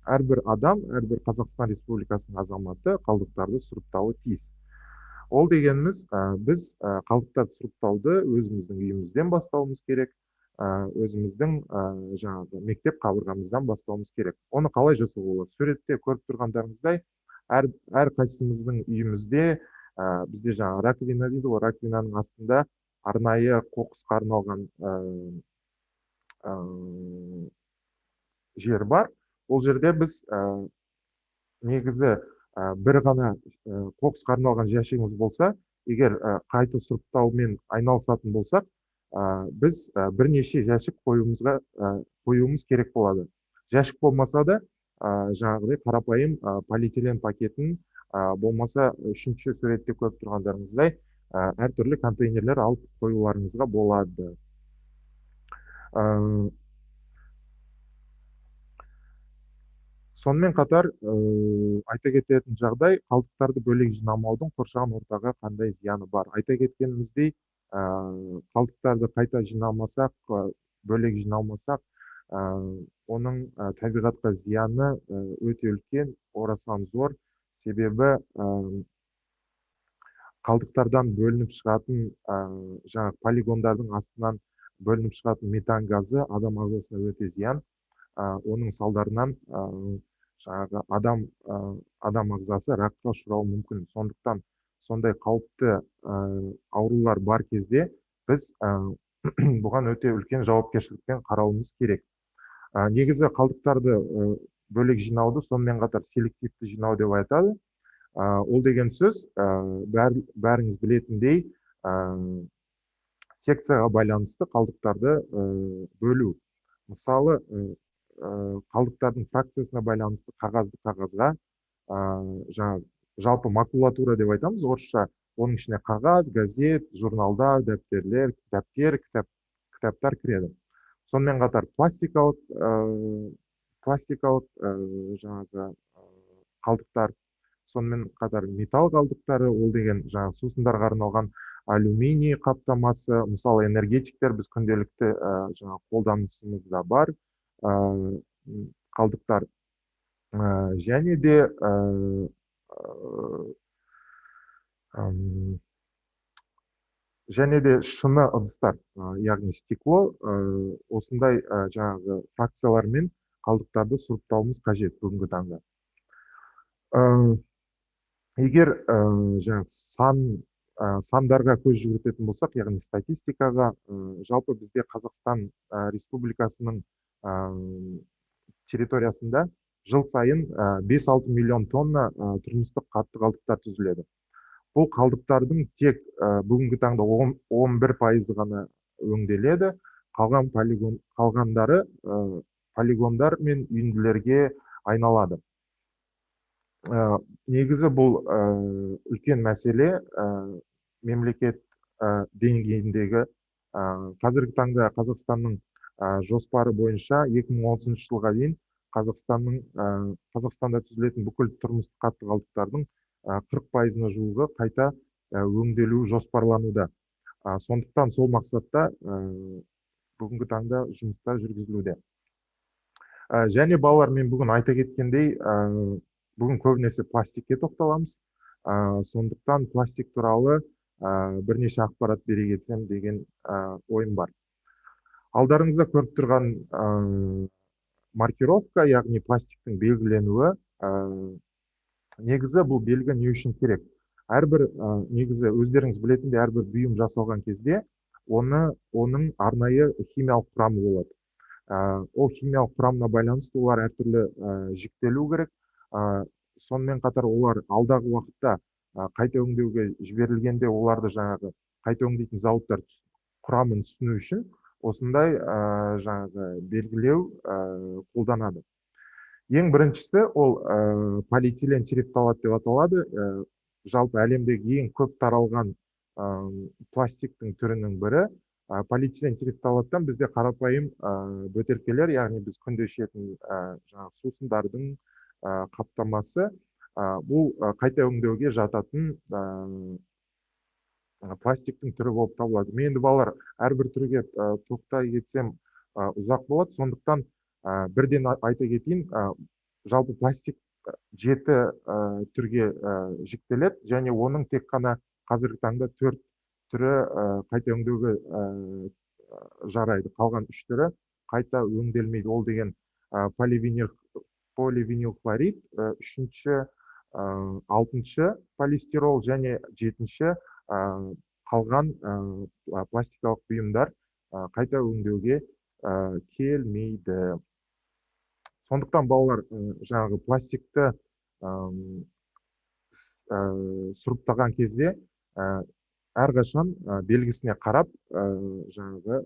әрбір адам, әрбір Қазақстан Республикасының азаматы қалдықтарды сұрыптауы тиіс. Ол дегеніміз, біз қалдықтарды сұрыптауды өзіміздің үйімізден бастауымыз керек, өзіміздің жаңағы мектеп қабырғамыздан бастауымыз керек. Оны қалай жасауға болады? Суретте көріп тұрғандарыңыздай, әр қайсымыздың үйімізде бізде жаңағы раковина дейді, ол раковинаның астында арнайы қоқысқа арналған жер бар. Ол жерде біз негізі бір ғана қоқысқа арналған жәшігіміз болса, егер қайта сұрыптаумен айналысатын болсақ, біз бірнеше жәшік қоюымыз керек болады. Жәшік болмаса да, жаңағыдай қарапайым полиэтилен пакетін, болмаса үшінші суретте көріп тұрғандарыңыздай, әртүрлі контейнерлер алып қоюларыңызға болады. Сонымен қатар айта кететін жағдай, қалдықтарды бөлек жинамаудың қоршаған ортаға қандай зияны бар. Айта кеткеніміздей, қалдықтарды қайта жинамасақ, бөлек жиналмасақ, оның табиғатқа зияны өте үлкен, орасан зор. Себебі қалдықтардан бөлініп шығатын, жаңағы полигондардың астынан бөлініп шығатын метан газы адам ағзасына өте зиян. Оның салдарынан жаңағы адам ағзасы ракқа ұшырауы мүмкін. Сондықтан сондай қауіпті аурулар бар кезде біз бұған өте үлкен жауапкершілікпен қарауымыз керек. Негізі қалдықтарды бөлек жинауды сонымен қатар селективті жинау деп айтады. Ол деген сөз, бәріңіз білетіндей, секцияға байланысты қалдықтарды бөлу. Мысалы, қалдықтардың фракциясына байланысты қағазды қағазға, жалпы макулатура деп айтамыз орысша, оның ішіне қағаз, газет, журналдар, дәптерлер, кітаптар кіреді. Сонымен қатар пластикалық жаңағы қалдықтар, сонымен қатар металл қалдықтары, ол деген жаңағы сусындарға арналған алюминий қаптамасы, мысалы энергетиктер, біз күнделікті жаңағы қолданысымызда бар қалдықтар, және де шыны ыдыстар, яғни стекло, осындай жаңағы фракциялармен қалдықтарды сұрыптауымыз қажет бүгінгі таңда. Егер сандарға көз жүгіртетін болсақ, яғни статистикаға, жалпы бізде Қазақстан Республикасының территориясында жыл сайын 5-6 миллион тонна тұрмыстық қатты қалдықтар түзіледі. Бұл қалдықтардың тек бүгінгі таңда 11% ғана өңделеді. Қалғандары полигондар мен үйінділерге айналады. Негізі бұл үлкен мәселе, мемлекет деңгейіндегі. Қазіргі таңда Қазақстанның жоспары бойынша 2030 жылға дейін Қазақстанда түзілетін бүкіл тұрмыстық қатты қалдықтардың 40%-ына жуығы қайта өңделуі жоспарлануда. Сондықтан сол мақсатта бүгінгі таңда жұмыстар жүргізілуде. Және балалар, мен бүгін айта кеткендей, бүгін көбінесе пластикке тоқталамыз. Сондықтан пластик туралы бірнеше ақпарат бере кетсем деген ойым бар. Алдарыңызда көріп тұрған маркировка, яғни пластиктің белгіленуі, негізі бұл белгі не үшін керек? Негізі өздеріңіз білетіндей, әрбір бұйым жасалған кезде оның арнайы химиялық құрамы болады. Ол химиялық құрамына байланысты олар әртүрлі жіктелу керек. Сонымен қатар олар алдағы уақытта қайта өңдеуге жіберілгенде оларды жаңағы қайта өңдейтін зауыттар құрамын түсіну үшін осындай жаңағы белгілеу қолданады. Ең біріншісі ол полиэтилен терефталат деп аталады. Жалпы әлемдегі ең көп таралған пластиктің түрінің бірі полиэтилен терефталаттан бізде қарапайым бөтелкелер, яғни біз күнде ішетін жаңағы сусындардың қаптамасы, бұл қайта өңдеуге жататын пластиктің түрі болып табылады. Мен енді балалар әрбір түрге тоқтай кетсем ұзақ болады, сондықтан бірден айта кетейін, жалпы пластик 7 түрге жіктеледі, және оның тек қана қазіргі таңда 4 түрі қайта өңдеуге жарайды. Қалған 3 түрі қайта өңделмейді. Ол деген поливинил хлорид, 3-ші, 6-ші полистирол және 7-ші қалған пластикалық бұйымдар қайта өңдеуге келмейді. Сондықтан балалар жаңағы пластикті сұрыптаған кезде әрқашан белгісіне қарап жаңағы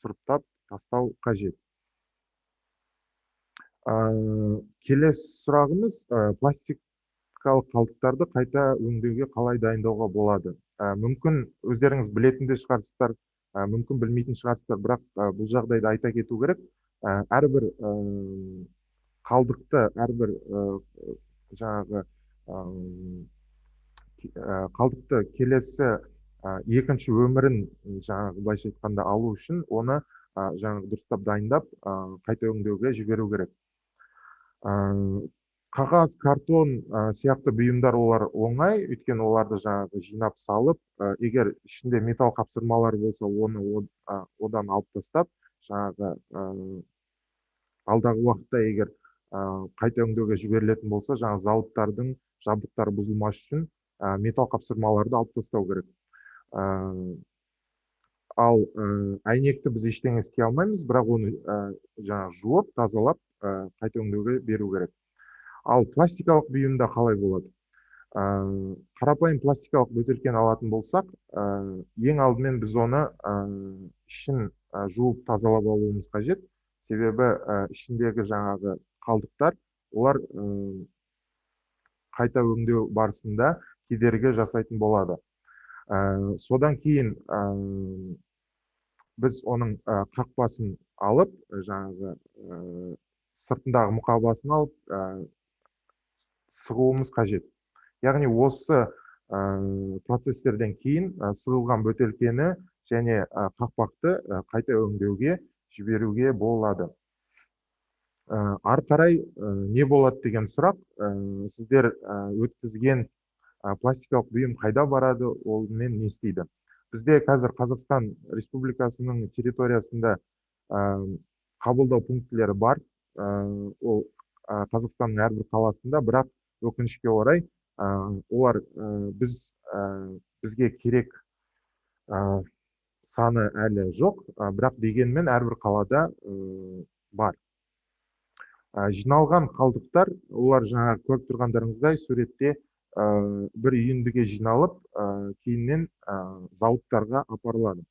сұрыптап тастау қажет. Келесі сұрағымыз, пластикалық қалдықтарды қайта өңдеуге қалай дайындауға болады? Мүмкін өздеріңіз білетін де шығарсыздар, мүмкін білмейтін шығарсыздар, бірақ бұл жағдайда айта кету керек. Әрбір қалдықты, әрбір жаңағы қалдықты келесі екінші өмірін жаңағы былайша айтқанда алу үшін оны жаңағы дұрыстап дайындап қайта өңдеуге жіберу керек. Қағаз, картон сияқты бұйымдар олар оңай, өйткені оларды жаңағы жинап салып, егер ішінде металл қапсырмалар болса, оны одан алып тастап, жаңағы алдағы уақытта егер қайта өңдеуге жіберілетін болса, жаңағы зауыттардың жабдықтары бұзылмас үшін металл қапсырмаларды алып тастау керек. Ал әйнекті біз ештеңе істей алмаймыз, бірақ оны жаңағы жуып, тазалап, қайта өңдеуге беру керек. Ал пластикалық бұйымда қалай болады? Қарапайым пластикалық бөтелкені алатын болсақ, ең алдымен біз оны ішін жуып тазалап алуымыз қажет. Себебі ішіндегі жаңағы қалдықтар, олар қайта өңдеу барысында кедергі жасайтын болады. Содан кейін біз оның қақпасын алып, жаңағы сыртындағы мұқабасын алып, сығуымыз қажет. Яғни осы процестерден кейін сығылған бөтелкені және қақпақты қайта өңдеуге жіберуге болады. Ары қарай не болады деген сұрақ, сіздер өткізген пластикалық бұйым қайда барады, олмен не істейді? Бізде қазір Қазақстан Республикасының территориясында қабылдау пунктілері бар. Ол Қазақстанның әрбір қаласында, бірақ өкінішке орай олар бізге керек саны әлі жоқ, бірақ дегенмен әрбір қалада бар. Жиналған қалдықтар, олар жаңа көріп тұрғандарыңыздай суретте бір үйіндіге жиналып, кейіннен зауыттарға апарылады.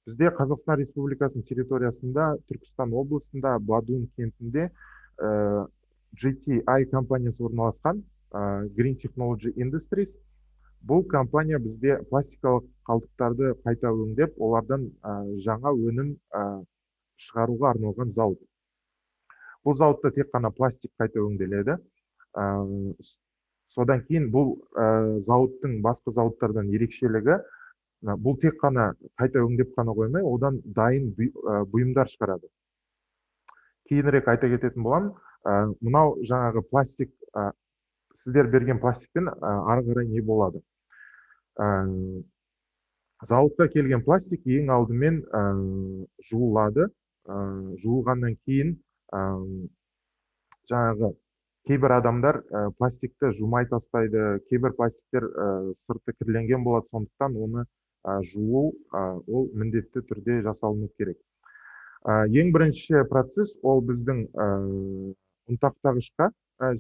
Бізде Қазақстан Республикасының территориясында, Түркістан облысында, Бадун кентінде GTI компаниясы орналасқан, Green Technology Industries. Бұл компания бізде пластикалық қалдықтарды қайта өңдеп, олардан жаңа өнім шығаруға арналған зауыт. Бұл зауытта тек қана пластик қайта өңделеді. Содан кейін бұл зауыттың басқа зауыттардан ерекшелігі, бұл тек қана қайта өңдеп қана қоймай, одан дайын бұйымдар шығарады. Кейінірек айта кететін боламын, мынау жаңағы пластик, сіздер берген пластиктен ары қарай не болады? Зауытқа келген пластик ең алдымен жуылады. Жуылғаннан кейін жаңағы кейбір адамдар пластикті жумай тастайды, кейбір пластиктер сырты кірленген болады, сондықтан оны жуу ол міндетті түрде жасалыну керек. Ең бірінші процесс ол біздің ұнтақтағышқа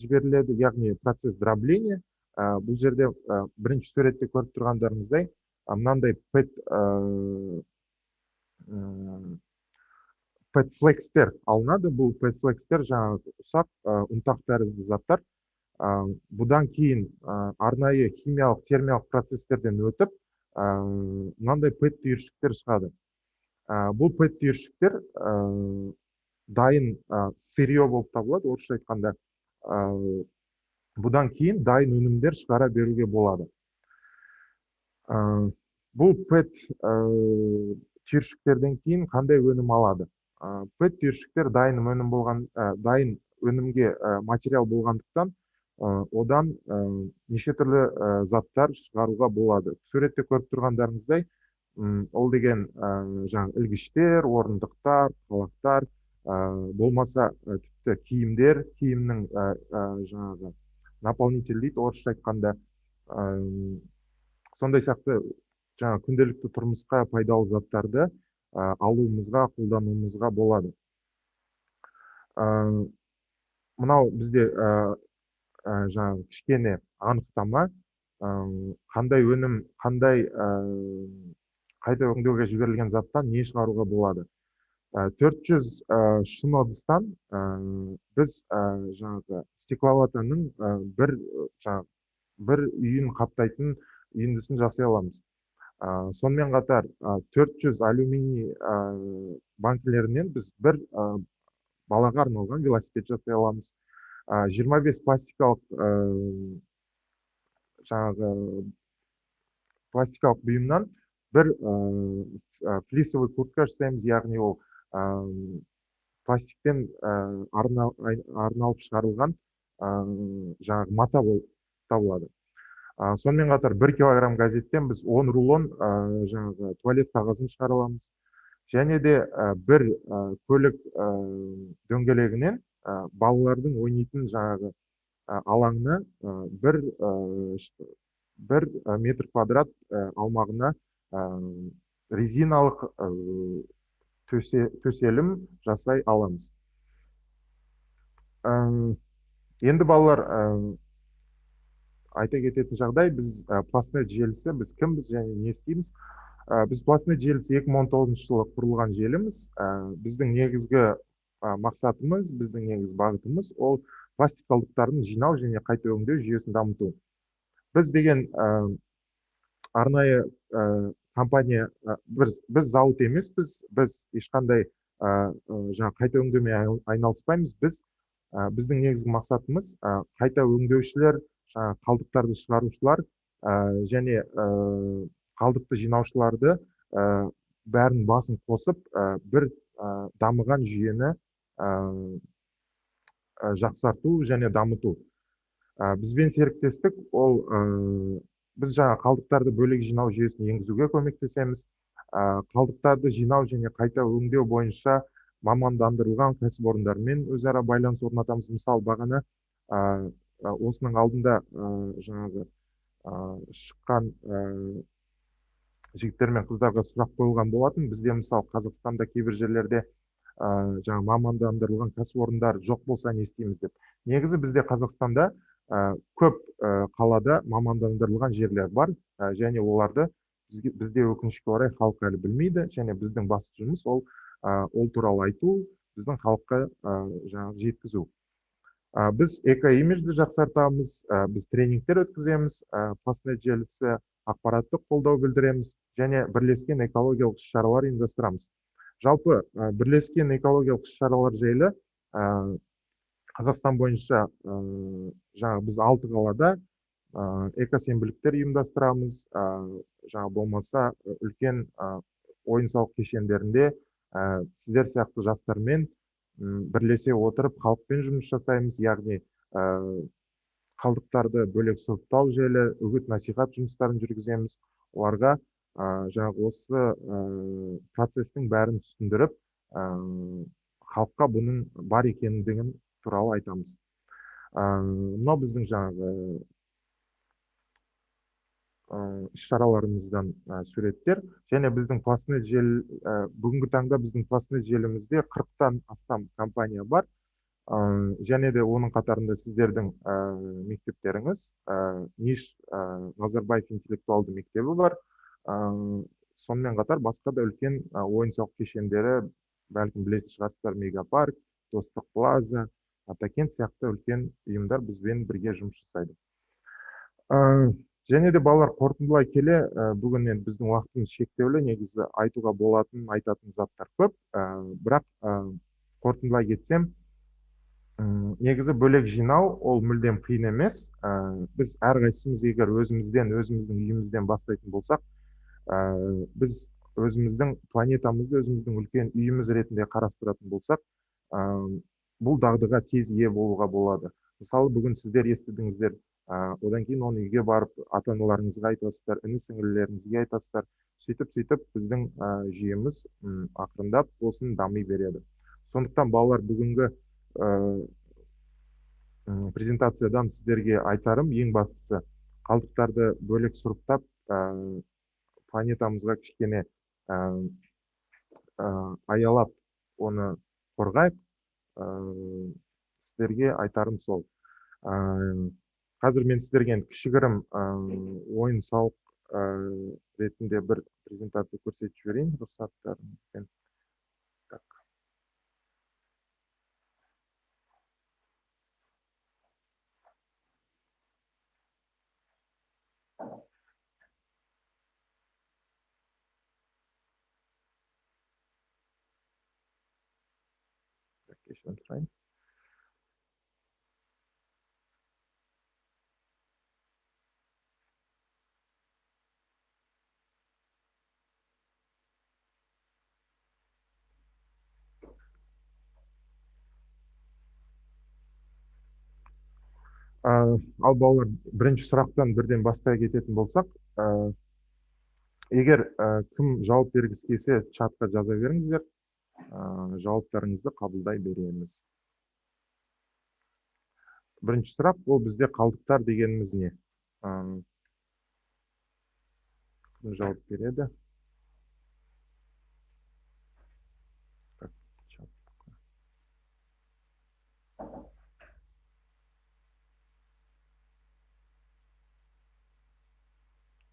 жіберіледі, яғни процесс дробления. Бұл жерде бірінші суретте көріп тұрғандарыңыздай, мынандай PET флекстер алынады. Бұл PET флекстер жаңағы ұсақ ұнтақ тәрізді заттар. Бұдан кейін арнайы химиялық, термиялық процестерден өтіп, мынандай PET түйіршіктер шығады. Бұл пэт түйіршіктер дайын сырье болып табылады, орысша айтқанда. Бұдан кейін дайын өнімдер шығара беруге болады. Бұл пэт түйіршіктерден кейін қандай өнім алады? Пэт түйіршіктер дайын өнімге материал болғандықтан, одан неше түрлі заттар шығаруға болады. Суретте көріп тұрғандарыңыздай, ол деген ілгіштер, орындықтар, қалақтар, болмаса тіпті киімдер, киімнің наполнитель дейді, орысша айтқанда. Сондай сияқты күнделікті тұрмысқа пайдалы заттарды алуымызға, қолдануымызға болады. Мынау бізде кішкене анықтама, қандай өнім, қандай қайта өңдеуге жіберілген заттан не шығаруға болады. 400 шыны ыдыстан біз стекловатаның бір үйін қаптайтын үйіндісін жасай аламыз. Сонымен қатар 400 алюминий банкілерінен біз бір балаға арналған велосипед жасай аламыз. 25 пластикалық бұйымнан бір флисовый куртка жасаймыз, яғни ол пластиктен арналып шығарылған мата болып табылады. Сонымен қатар 1 килограмм газеттен біз 10 рулон туалет қағазын шығара аламыз. Және де бір көлік дөңгелегінен балалардың ойнайтын алаңына бір метр квадрат аумағына резиналық төселім жасай аламыз. Енді балалар, айта кететін жағдай, біз Планета желісі, біз кімбіз және не істейміз? Біз Планета желісі 2019 жылы құрылған желіміз. Біздің негізгі мақсатымыз, біздің негізгі бағытымыз ол пластик қалдықтарын жинау және қайта өңдеу жүйесін дамыту. Біз деген арнайы компания, біз зауыт емеспіз, біз ешқандай қайта өңдеумен айналыспаймыз. Біздің негізгі мақсатымыз қайта өңдеушілер, қалдықтарды шығарушылар және қалдықты жинаушыларды бәрін басын қосып бір дамыған жүйені жақсарту және дамыту. Бізбен серіктестік, ол біз қалдықтарды бөлек жинау жүйесін енгізуге көмектесеміз. Қалдықтарды жинау және қайта өңдеу бойынша мамандандырылған кәсіпорындармен өзара байланыс орнатамыз. Мысалы, бағана осының алдында шыққан жігіттер мен қыздарға сұрақ қойылған болатын. Бізде мысалы Қазақстанда кейбір жерлерде мамандандырылған кәсіпорындар жоқ болса не істейміз деп. Негізі бізде Қазақстанда көп қалада мамандандырылған жерлер бар, және оларды бізде өкінішке орай халық әлі білмейді, және біздің басты жұмыс ол туралы айту, біздің халыққа жеткізу. Біз эко-имиджді жақсартамыз, біз тренингтер өткіземіз, Планета желісі ақпараттық қолдау білдіреміз, және бірлескен экологиялық іс-шаралар ұйымдастырамыз. Жалпы бірлескен экологиялық іс-шаралар жайлы Қазақстан бойынша біз 6 қалада экосенбіліктер ұйымдастырамыз, болмаса үлкен ойын-сауық кешендерінде сіздер сияқты жастармен бірлесе отырып халықпен жұмыс жасаймыз, яғни қалдықтарды бөлек сұрыптау жайлы үгіт-насихат жұмыстарын жүргіземіз. Оларға осы процестің бәрін түсіндіріп, халыққа бұның бар екендігін туралы айтамыз. Мынау біздің іс-шараларымыздан суреттер, және біздің бүгінгі таңда біздің Планета желімізде 40-тан астам компания бар, және де оның қатарында сіздердің мектептеріңіз, Назарбаев интеллектуалды мектебі бар. Сонымен қатар басқа да үлкен ойын-сауық кешендері, бәлкім білетін шығарсыздар, Мегапарк, Достық Плаза, Атакент сияқты үлкен ұйымдар бізбен бірге жұмыс жасайды. Және де балалар, қорытындылай келе, бүгін енді біздің уақытымыз шектеулі, негізі айтуға болатын, айтатын заттар көп, бірақ қорытындылай кетсем, негізі бөлек жинау ол мүлдем қиын емес. Біз әрқайсымыз егер өзіміздің үйімізден бастайтын болсақ, біз өзіміздің планетамызды өзіміздің үлкен үйіміз ретінде қарастыратын болсақ, бұл дағдыға тез ие болуға болады. Мысалы, бүгін сіздер естідіңіздер, одан кейін оны үйге барып ата-аналарыңызға айтасыздар, іні-сіңлілеріңізге айтасыздар. Сөйтіп біздің жүйеміз ақырындап болсын дами береді. Сондықтан балалар, бүгінгі презентациядан сіздерге айтарым, ең бастысы, қалдықтарды бөлек сұрыптап, планетамызға кішкене аялап, оны қорғайық. Сіздерге айтарым сол. Қазір мен сіздерге кішігірім ойын сауық ретінде бір презентация көрсетіп жіберейін, рұқсаттарыңызбен. Ал балалар, бірінші сұрақтан бірден бастай кететін болсақ, егер кім жауап бергісі келсе, чатқа жаза беріңіздер, жауаптарыңызды қабылдай береміз. Бірінші сұрақ, ол бізде қалдықтар дегеніміз не? Кім жауап береді?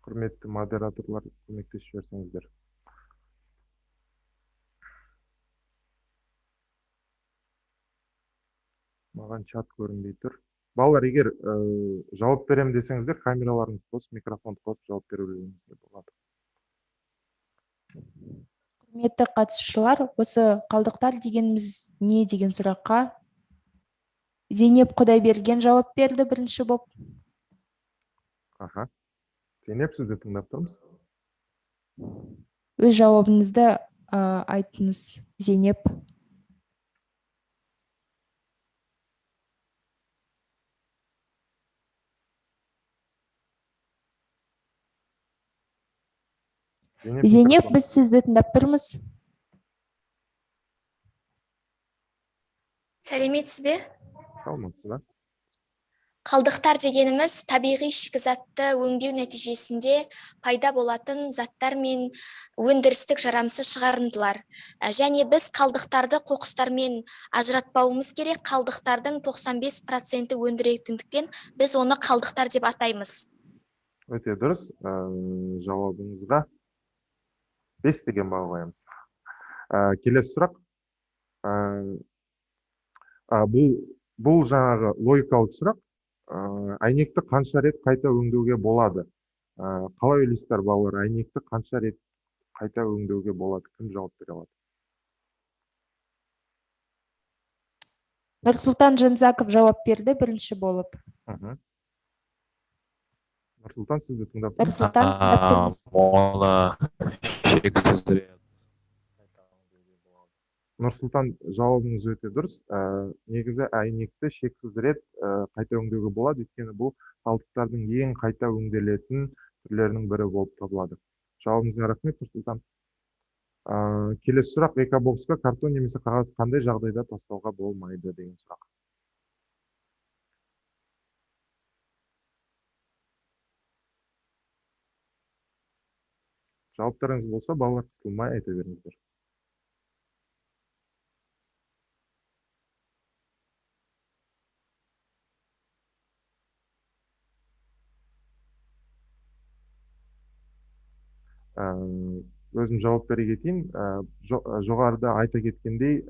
Құрметті модераторлар, көмектесіп жіберсеңіздер. Маған чат көрінбей тұр. Балалар, егер жауап берем десеңіздер, камераларыңызды қосып, микрофонды қосып жауап берулеріңізге болады. Құрметті қатысушылар, осы қалдықтар дегеніміз не деген сұраққа Зейнеп Құдайберген жауап берді бірінші боп. Зейнеп, сізді тыңдап тұрмыз. Өз жауабыңызды айтыңыз, Зейнеп. Зейнеп, біз сізді тыңдап тұрмыз. Сәлеметсіз бе? Саламатсыз ба? Қалдықтар дегеніміз табиғи шикізатты өңдеу нәтижесінде пайда болатын заттар мен өндірістік жарамсыз шығарындылар. Және біз қалдықтарды қоқыстармен ажыратпауымыз керек. Қалдықтардың 95% өндіретіндіктен біз оны қалдықтар деп атаймыз. Өте дұрыс. Жауабыңызға 5 деген баға қоямыз. Келесі сұрақ. Бұл жаңағы логикалық сұрақ. Әйнекті қанша рет қайта өңдеуге болады? Қалай ойлайсыздар балалар, әйнекті қанша рет қайта өңдеуге болады? Кім жауап бере алады? Нұрсұлтан Жанзаков жауап берді бірінші болып. Нұрсұлтан, сізді тыңдап тұрмыз. Нұрсұлтан, жауабыңыз өте дұрыс. Негізі әйнекті шексіз рет қайта өңдеуге болады, өйткені бұл қалдықтардың ең қайта өңделетін түрлерінің бірі болып табылады. Жауабыңызға рахмет, Нұрсұлтан. Келесі сұрақ, экобоксқа картон немесе қағаз қандай жағдайда тастауға болмайды деген сұрақ. Жауаптарыңыз болса, балалар қысылмай айта беріңіздер. Өзім жауап бере кетейін. Жоғарыда айта кеткендей,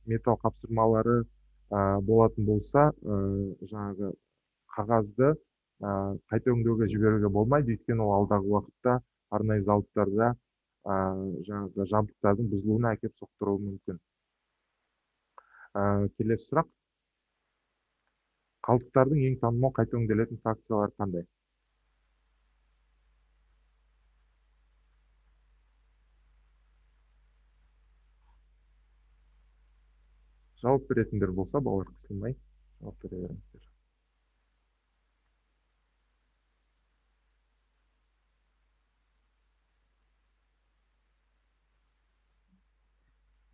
металл қапсырмалары болатын болса, жаңағы қағазды қайта өңдеуге жіберуге болмайды, өйткені ол алдағы уақытта арнайы зауыттарда жаңағы жабдықтардың бұзылуына әкеп соқтыруы мүмкін. Келесі сұрақ. Қалдықтардың ең танымал қайта өңделетін фракциялары қандай? Жауап беретіндер болса, балалар қысылмай жауап бере беріңіздер.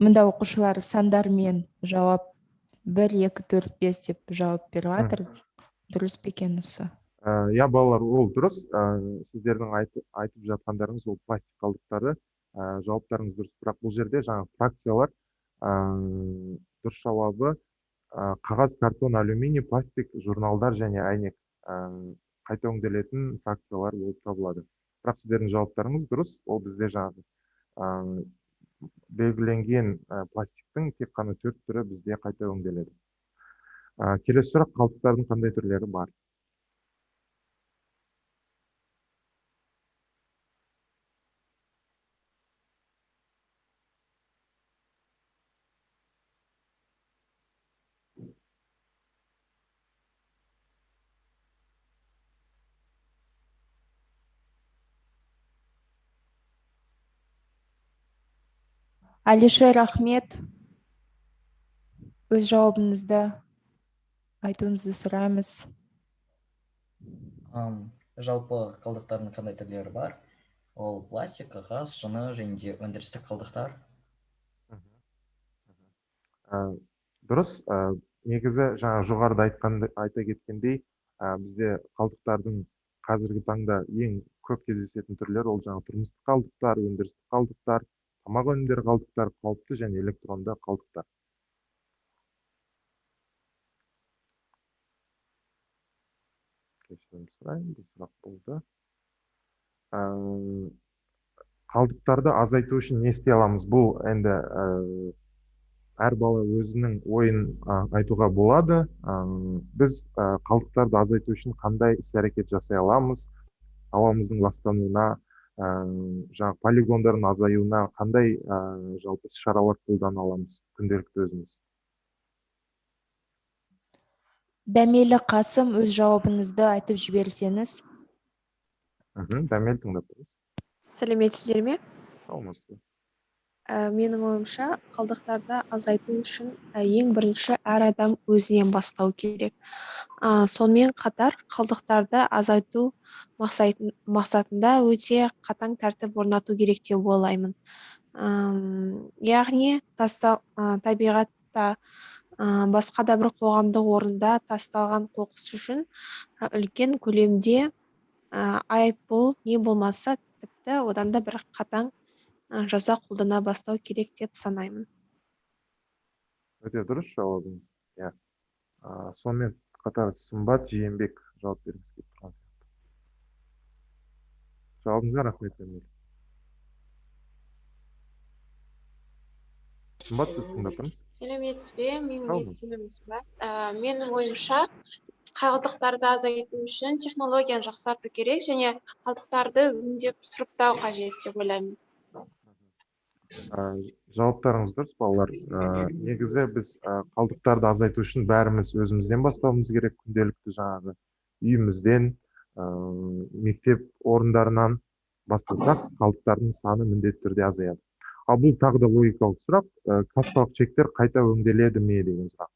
Мында оқушылар сандармен жауап 1, 2, 4, 5 деп жауап беріп жатыр. Дұрыс па екен осы? Я, балалар, ол дұрыс. Сіздердің айтып жатқандарыңыз ол пластик қалдықтары. Жауаптарыңыз дұрыс. Бірақ бұл жерде жаңа фракциялар дұрыс жауабы қағаз, картон, алюминий, пластик, журналдар және әйнек қайта өңделетін фракциялар болып табылады. Бірақ сіздердің жауаптарыңыз дұрыс. Ол бізде жаңағы белгіленген пластиктің тек қана 4 түрі бізде қайта өңделеді. Келесі сұрақ, қалдықтардың қандай түрлері бар? Алишер Ахмет, өз жауабыңызды айтуыңызды сұраймыз. Жалпы қалдықтардың қандай түрлері бар? Ол пластик, қағаз, шыны және де өндірістік қалдықтар. Дұрыс. Негізі жаңа жоғарыда айта кеткендей, бізде қалдықтардың қазіргі таңда ең көп кездесетін түрлері ол жаңа тұрмыстық қалдықтар, өндірістік қалдықтар, тамақ өнімдері қалдықтар, қауіпті және электронды қалдықтар. Кешірім сұраймын, бұл сұрақ болды. Қалдықтарды азайту үшін не істей аламыз? Бұл енді әр бала өзінің ойын айтуға болады. Біз қалдықтарды азайту үшін қандай іс-әрекет жасай аламыз? Ауамыздың ластануына, жаңағы полигондардың азаюына қандай жалпы іс-шаралар қолдана аламыз күнделікті өзіміз? Дәмелі Қасым, өз жауабыңызды айтып жіберсеңіз. Дәмел, тыңдап тұрмыз. Сәлеметсіздер ме? Саламатсыз. Менің ойымша, қалдықтарды азайту үшін ең бірінші әр адам өзінен бастау керек. Сонымен қатар қалдықтарды азайту мақсатында өте қатаң тәртіп орнату керек деп ойлаймын. Яғни табиғатта басқа да бір қоғамдық орында тасталған қоқыс үшін үлкен көлемде айыппұл не болмаса тіпті одан да бір қатаң жаза қолдана бастау керек деп санаймын. Өте дұрыс жауабыңыз. Сонымен қатар Сымбат Жиенбек жауап бергіңіз келіп тұрған сияқты. Жауабыңызға рахмет. Сымбат, сіз тыңдап тұрмыз. Сәлеметсіз бе? Менің есімім Сымбат. Менің ойымша, қалдықтарды азайту үшін технологияны жақсарту керек және қалдықтарды өңдеп сұрыптау қажет деп ойлаймын. Жауаптарыңыз дұрыс, балалар. Негізі біз қалдықтарды азайту үшін бәріміз өзімізден бастауымыз керек. Күнделікті жаңағы үйімізден, мектеп орындарынан бастасақ, қалдықтардың саны міндетті түрде азаяды. Ал бұл тағы да логикалық сұрақ. Кассалық чектер қайта өңделеді ме деген сұрақ.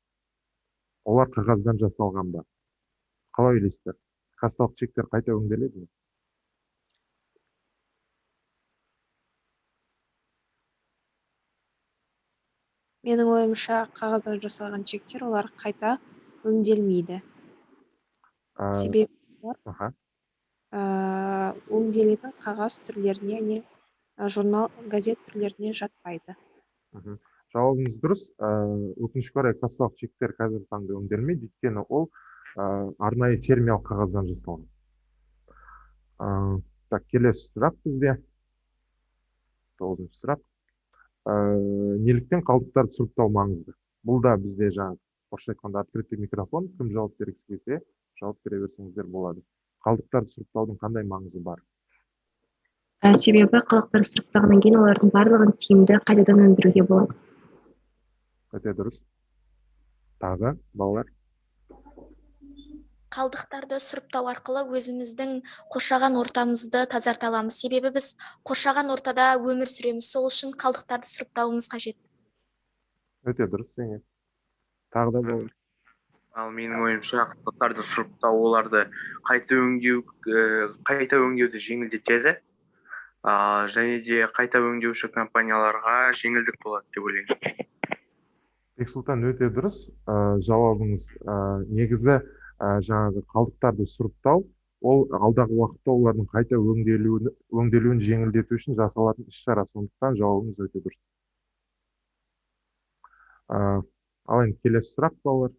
Олар қағаздан жасалған ба? Қалай ойлайсыздар? Кассалық чектер қайта өңделеді ме? Менің ойымша, қағаздан жасалған чектер олар қайта өңделмейді. Себебі өңделетін қағаз түрлеріне, яғни журнал, газет түрлеріне жатпайды. Жауабыңыз дұрыс. Өкінішке орай кассалық чектер қазіргі таңда өңделмейді, өйткені ол арнайы термиялық қағаздан жасалған. Келесі сұрақ бізде. 9-шы сұрақ. Неліктен қалдықтарды сұрыптау маңызды? Бұл да бізде жаңағы орысша айтқанда открытый микрофон, кім жауап бергісі келсе жауап бере берсеңіздер болады. Қалдықтарды сұрыптаудың қандай маңызы бар? Себебі қалдықтар сұрыптағаннан кейін олардың барлығын тиімді қайтадан өндіруге болады. Өте дұрыс. Тағы балалар? Қалдықтарды сұрыптау арқылы өзіміздің қоршаған ортамызды тазарта аламыз. Себебі біз қоршаған ортада өмір сүреміз. Сол үшін қалдықтарды сұрыптауымыз қажет. Өте дұрыс, Зейнеп. Тағы да балалар? Ал менің ойымша қалдықтарды сұрыптау оларды қайта өңдеуді жеңілдетеді. Және де қайта өңдеуші компанияларға жеңілдік болады деп ойлаймын. Бексұлтан, өте дұрыс. Жауабыңыз негізі жаңағы қалдықтарды сұрыптау, ол алдағы уақытта олардың қайта өңделуін жеңілдету үшін жасалатын іс-шара, сондықтан жауабыңыз өте дұрыс. Ал енді келесі сұрақ балалар.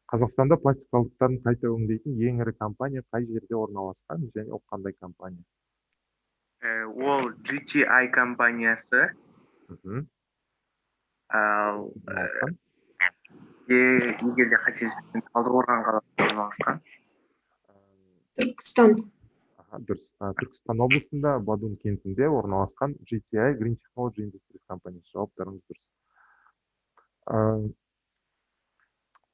Қазақстанда пластик қалдықтарын қайта өңдейтін ең ірі компания қай жерде орналасқан және ол қандай компания? Ол GTI компаниясы. Егер де қателеспесем, Талдықорған қаласында орналасқан. Түркістан. Дұрыс. Түркістан облысында Бадун кентінде орналасқан GTI Green Technology Industries компаниясы. Жауаптарыңыз дұрыс.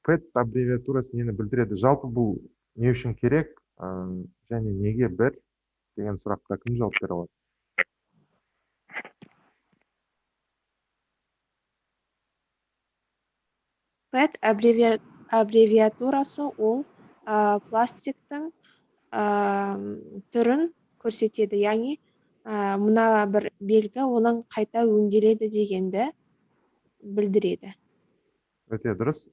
PET аббревиатурасы нені білдіреді? Жалпы бұл не үшін керек және неге бір деген сұраққа кім жауап бере алады? PET аббревиатурасы ол пластиктің түрін көрсетеді. Яғни мына бір белгі оның қайта өңделеді дегенді білдіреді. Өте дұрыс.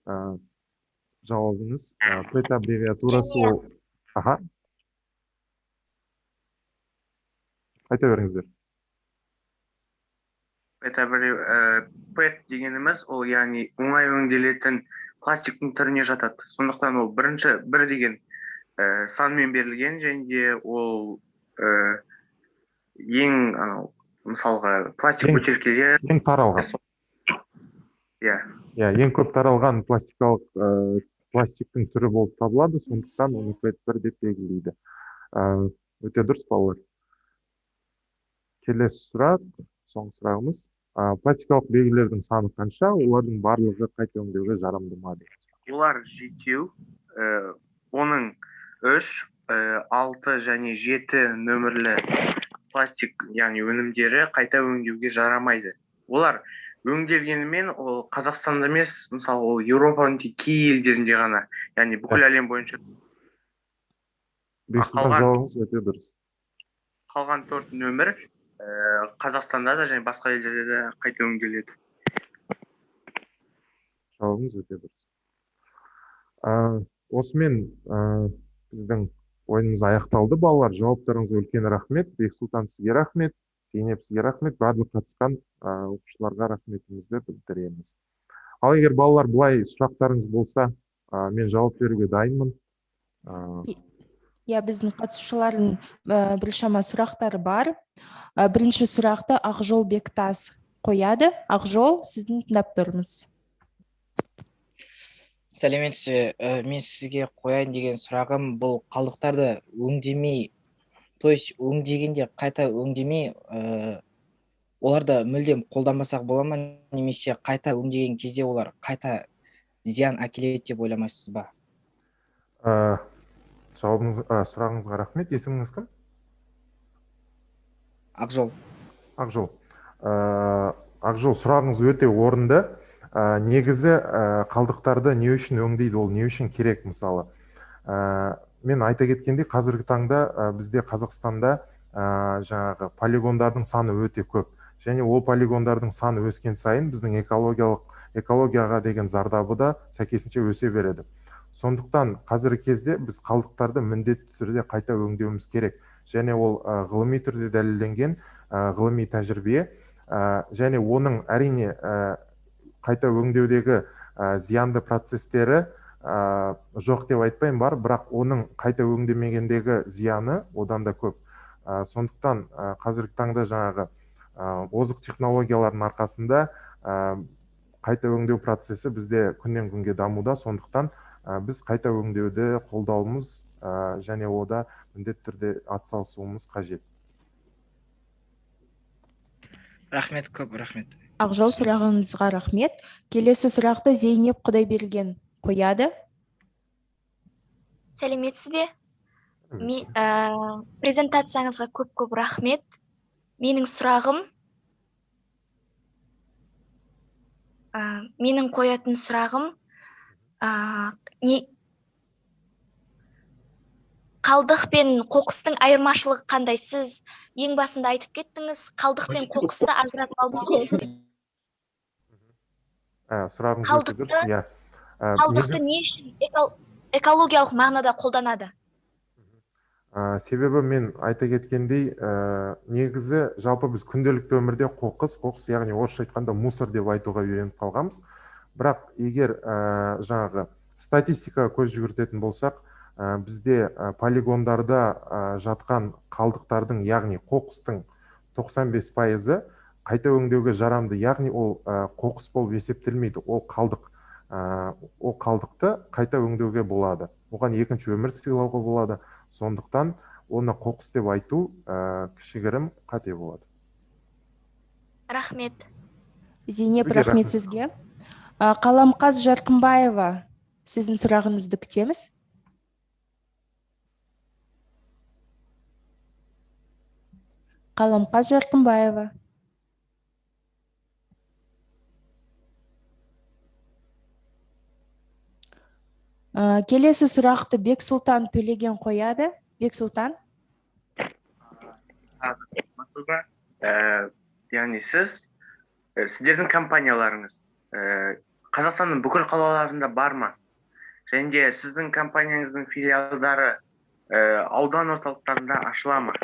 Жауабыңыз PET аббревиатурасы ол... Қайта беріңіздер. PET дегеніміз ол яғни оңай өңделетін пластиктің түріне жатады. Сондықтан ол бір деген санмен берілген, және де ол ең мысалға пластик бөтелкеге ең таралған. Ең көп таралған пластиктің түрі болып табылады, сондықтан оны PET1 деп белгілейді. Өте дұрыс балалар. Келесі сұрақ, соңғы сұрағымыз. Пластикалық белгілердің саны қанша? Олардың барлығы қайта өңдеуге жарамды ма? Олар жетеу, оның 3, 6 және 7 нөмірлі пластик, яғни өнімдері қайта өңдеуге жарамайды. Олар өңделгенімен ол Қазақстанда емес, мысалы ол Еуропаның кей елдерінде ғана, яғни бүкіл әлем бойынша. Қалған 4 нөмір Қазақстанда да және басқа елдерде де қайта өңделеді. Жауабыңыз өте дұрыс. Осымен біздің ойынымыз аяқталды балалар. Жауаптарыңызға үлкен рахмет. Бексұлтан, сізге рахмет. Зейнеп, сізге рахмет. Барлық қатысқан оқушыларға рахметімізді білдіреміз. Ал егер балалар бұлай сұрақтарыңыз болса, мен жауап беруге дайынмын. Біздің қатысушылардың біршама сұрақтары бар. Бірінші сұрақты Ақжол Бектас қояды. Ақжол, сіздің тыңдап тұрмыз. Сәлеметсіз, мен сізге қояйын деген сұрағым, бұл қалдықтарды өңдемей, то есть өңдегенде қайта өңдемей, оларды мүлдем қолданбасақ бола ма, немесе қайта өңдеген кезде олар қайта зиян әкеледі деп ойламайсыз ба? Сұрағыңызға рахмет. Есіміңіз кім? Ақжол. Ақжол, сұрағыңыз өте орынды. Негізі қалдықтарды не үшін өңдейді, ол не үшін керек мысалы? Мен айта кеткенде қазіргі таңда бізде Қазақстанда жаңағы полигондардың саны өте көп. Және ол полигондардың саны өскен сайын біздің экологияға деген зардабы да сәйкесінше өсе береді. Сондықтан қазіргі кезде біз қалдықтарды міндетті түрде қайта өңдеуіміз керек. Және ол ғылыми түрде дәлелденген ғылыми тәжірибе. Және оның әрине қайта өңдеудегі зиянды процестері жоқ деп айтпаймын, бар, бірақ оның қайта өңдемегендегі зияны одан да көп. Сондықтан қазіргі таңда жаңағы озық технологиялардың арқасында қайта өңдеу процесі бізде күннен күнге дамуда, сондықтан біз қайта өңдеуді қолдауымыз және ода міндетті түрде атсалысуымыз қажет. Рахмет, көп рахмет. Ақжол, сұрағыңызға рахмет. Келесі сұрақты Зейнеп Құдайберген қояды. Сәлеметсіз бе? Презентацияңызға көп рахмет. Менің қоятын сұрағым, қалдық пен қоқыстың айырмашылығы қандай? Сіз ең басында айтып кеттіңіз, қалдық пен қоқысты ажыратып алдыңыз. Қалдықты не үшін экологиялық мағынада қолданады? Себебі мен айта кеткендей, негізі жалпы біз күнделікті өмірде қоқыс, яғни орысша айтқанда мусор деп айтуға үйреніп қалғанбыз. Бірақ егер жаңағы статистикаға көз жүгіртетін болсақ, бізде полигондарда жатқан қалдықтардың, яғни қоқыстың 95%-ы қайта өңдеуге жарамды, яғни ол қоқыс болып есептелмейді, ол қалдық. Ол қалдықты қайта өңдеуге болады. Оған екінші өмір сыйлауға болады. Сондықтан оны қоқыс деп айту кішігірім қате болады. Рахмет. Зейнеп, рахмет сізге. Қаламқас Жарқынбаева, сіздің сұрағыңызды күтеміз. Қаламқас Жарқынбаева. Келесі сұрақты Бексұлтан Төлеген қояды. Бексұлтан. Яғни сіздердің компанияларыңыз Қазақстанның бүкіл қалаларында бар ма? Және де сіздің компанияңыздың филиалдары аудан орталықтарында ашыла ма?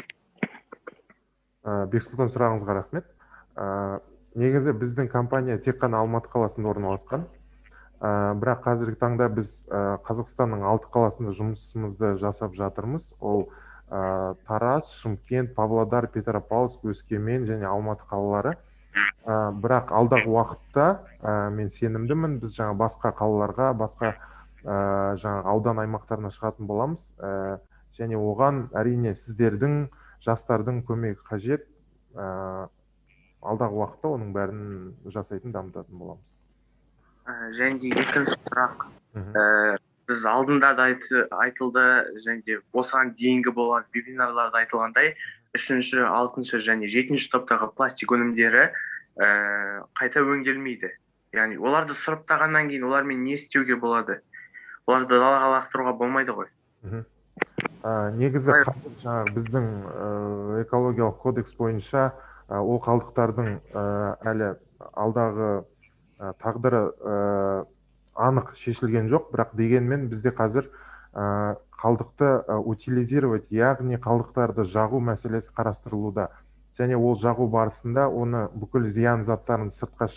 Бексұлтан, сұрағыңызға рахмет. Негізі біздің компания тек қана Алматы қаласында орналасқан. Бірақ қазіргі таңда біз Қазақстанның 6 қаласында жұмысымызды жасап жатырмыз. Ол Тараз, Шымкент, Павлодар, Петропавловск, Өскемен және Алматы қалалары. Бірақ алдағы уақытта мен сенімдімін, біз жаңа басқа қалаларға, басқа жаңа аудан аймақтарына шығатын боламыз. Және оған әрине сіздердің, жастардың көмегі қажет. Алдағы уақытта оның бәрін жасайтын, дамытатын боламыз. Және де екінші сұрақ, біз алдында да айтылды, және де осыған дейінгі болған вебинарларда айтылғандай, 3-ші, 6-шы және 7-ші топтағы пластик өнімдері қайта өңделмейді. Яғни оларды сұрыптағаннан кейін олармен не істеуге болады? Оларды далаға лақтыруға болмайды ғой. Негізі біздің экологиялық кодекс бойынша ол қалдықтардың әлі алдағы тағдыры анық шешілген жоқ, бірақ дегенмен бізде қазір қалдықты утилизировать, яғни қалдықтарды жағу мәселесі қарастырылуда. Және ол жағу барысында оны бүкіл зиян заттарын сыртқа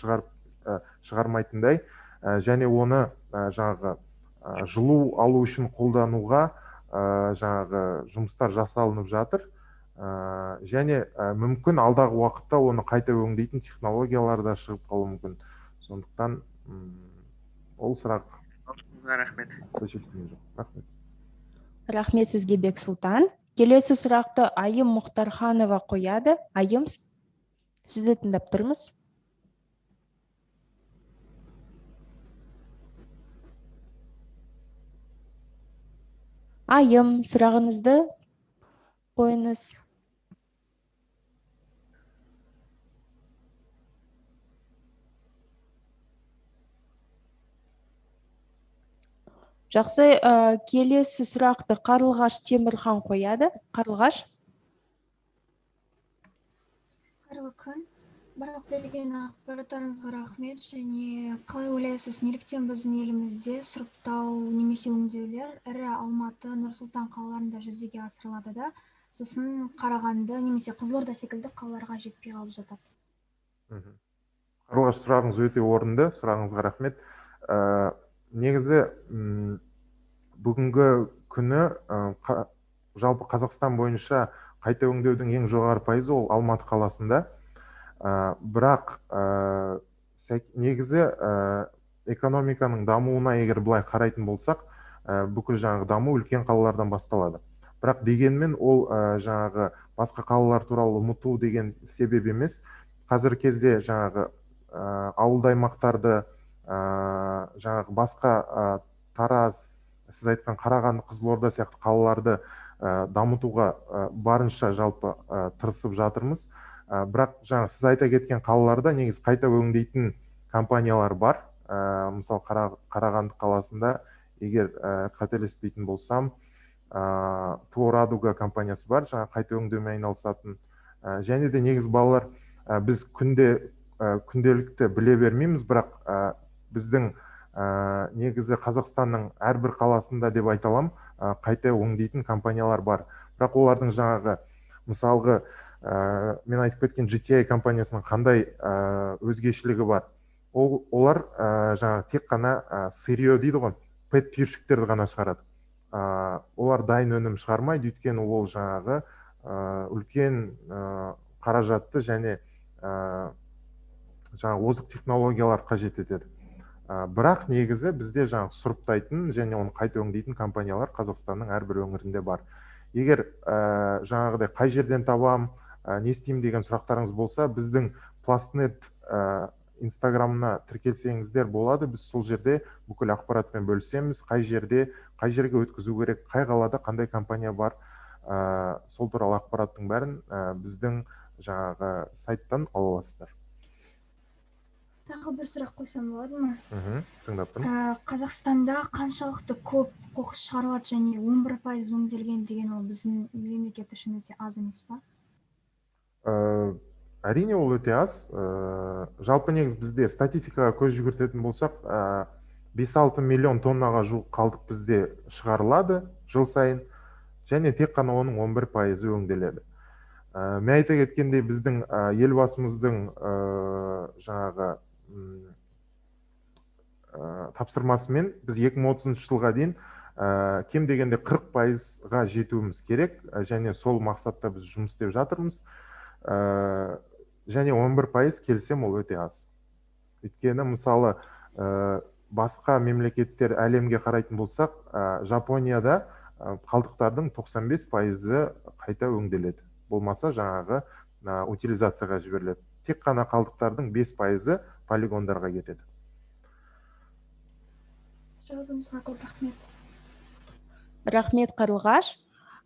шығармайтындай, және оны жаңағы жылу алу үшін қолдануға жаңағы жұмыстар жасалынып жатыр. Және мүмкін алдағы уақытта оны қайта өңдейтін технологиялар да шығып қалуы мүмкін. Сондықтан ол сұрақ. Рахмет. Рахмет сізге, Бексұлтан. Келесі сұрақты Айым Мұхтарханова қояды. Айым, сізді тыңдап тұрмыз. Айым, сұрағыңызды қойыңыз. Жақсы, келесі сұрақты Қарлығаш Темірхан қояды. Қарлығаш. Қайырлы күн. Барлық берген ақпараттарыңызға рахмет. Және қалай ойлайсыз, неліктен біздің елімізде сұрыптау немесе өңдеулер ірі Алматы, Нұр-Сұлтан қалаларында жүзеге асырылады да, сосын Қарағанды немесе Қызылорда секілді қалаларға жетпей қалып жатады? Қарлығаш, сұрағыңыз өте орынды, сұрағыңызға рахмет. Негізі бүгінгі күні жалпы Қазақстан бойынша қайта өңдеудің ең жоғары пайызы ол Алматы қаласында. Бірақ негізі экономиканың дамуына егер былай қарайтын болсақ, бүкіл жаңағы даму үлкен қалалардан басталады. Бірақ дегенмен ол жаңағы басқа қалалар туралы ұмыту деген себеп емес. Қазір кезде жаңағы ауылды аймақтарды, жаңағы басқа Тараз, сіз айтқан Қарағанды, Қызылорда сияқты қалаларды дамытуға барынша жалпы тырысып жатырмыз. Бірақ жаңа сіз айта кеткен қалаларда негіз қайта өңдейтін компаниялар бар. Мысалы Қарағанды қаласында, егер қателеспейтін болсам, Радуга компаниясы бар, жаңа қайта өңдеумен айналысатын. Және де негіз балалар, біз күнделікті біле бермейміз, бірақ біздің негізі Қазақстанның әрбір қаласында деп айталам, қайта өңдейтін компаниялар бар. Бірақ олардың жаңағы, мысалғы, мен айтып кеткен GTI компаниясының қандай өзгешілігі бар? Олар жаңағы тек қана сырье дейді ғой, пэт түйіршіктерді ғана шығарады. Олар дайын өнім шығармайды, өйткені ол жаңағы үлкен қаражатты және жаңағы озық технологиялар қажет етеді. Бірақ негізі бізде жаңағы сұрыптайтын және оны қайта өңдейтін компаниялар Қазақстанның әрбір өңірінде бар. Егер жаңағыдай қай жерден табам, не істеймін деген сұрақтарыңыз болса, біздің Планета инстаграмына тіркелсеңіздер болады. Біз сол жерде бүкіл ақпаратпен бөлісеміз, қай жерге өткізу керек, қай қалада қандай компания бар, сол туралы ақпараттың бәрін біздің жаңағы сайттан ала аласыздар. Тағы бір сұрақ қойсам болады ма? Тыңдап тұрмын. Қазақстанда қаншалықты көп қоқыс шығарылады және 11% өңделген деген ол біздің мемлекет үшін өте аз емес па? Әрине ол өте аз. Жалпы негіз бізде статистикаға көз жүгіртетін болсақ, 5-6 миллион тоннаға жуық қалдық бізде шығарылады жыл сайын, және тек қана оның 11% өңделеді. Мен айта кеткендей, біздің елбасымыздың жаңағы тапсырмасымен біз 2030 жылға дейін кем дегенде 40%-ға жетуіміз керек, және сол мақсатта біз жұмыс істеп жатырмыз. Және 11% келсем ол өте аз. Өйткені мысалы басқа мемлекеттер әлемге қарайтын болсақ, Жапонияда қалдықтардың 95%-і қайта өңделеді. Болмаса жаңағы утилизацияға жіберіледі. Тек қана қалдықтардың 5%-і полигондарға кетеді. Жауабыңызға көп рахмет. Рахмет, Қарлығаш.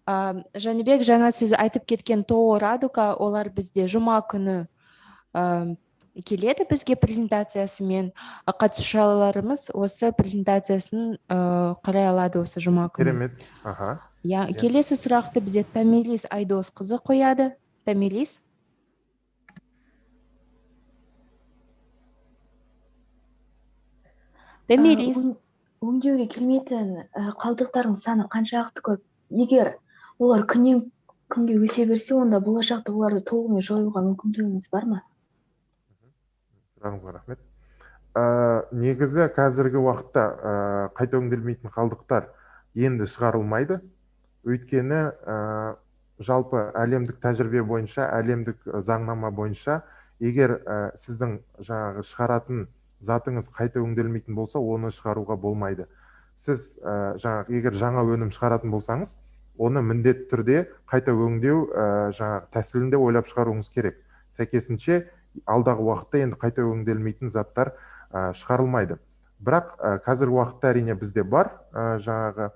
Жәнібек, жаңа сіз айтып кеткен Радуга, олар бізде жұма күні келеді бізге презентациясымен. Қатысушыларымыз осы презентациясын қарай алады осы жұма күні. Керемет. Келесі сұрақты бізде Тамилис Айдос қызы қояды. Тамилис. Өңдеуге келмейтін қалдықтардың саны қаншалықты көп? Егер олар күннен күнге өсе берсе, онда болашақта оларды толығымен жоюға мүмкіндігіңіз бар ма? Сұрағыңызға рахмет. Негізі қазіргі уақытта қайта өңделмейтін қалдықтар енді шығарылмайды. Өйткені жалпы әлемдік тәжірибе бойынша, әлемдік заңнама бойынша, егер сіздің жаңағы шығаратын затыңыз қайта өңделмейтін болса, оны шығаруға болмайды. Сіз егер жаңа өнім шығаратын болсаңыз, оны міндетті түрде қайта өңдеу жаңағы тәсілінде ойлап шығаруыңыз керек. Сәйкесінше алдағы уақытта енді қайта өңделмейтін заттар шығарылмайды. Бірақ қазір уақытта әрине бізде бар жаңағы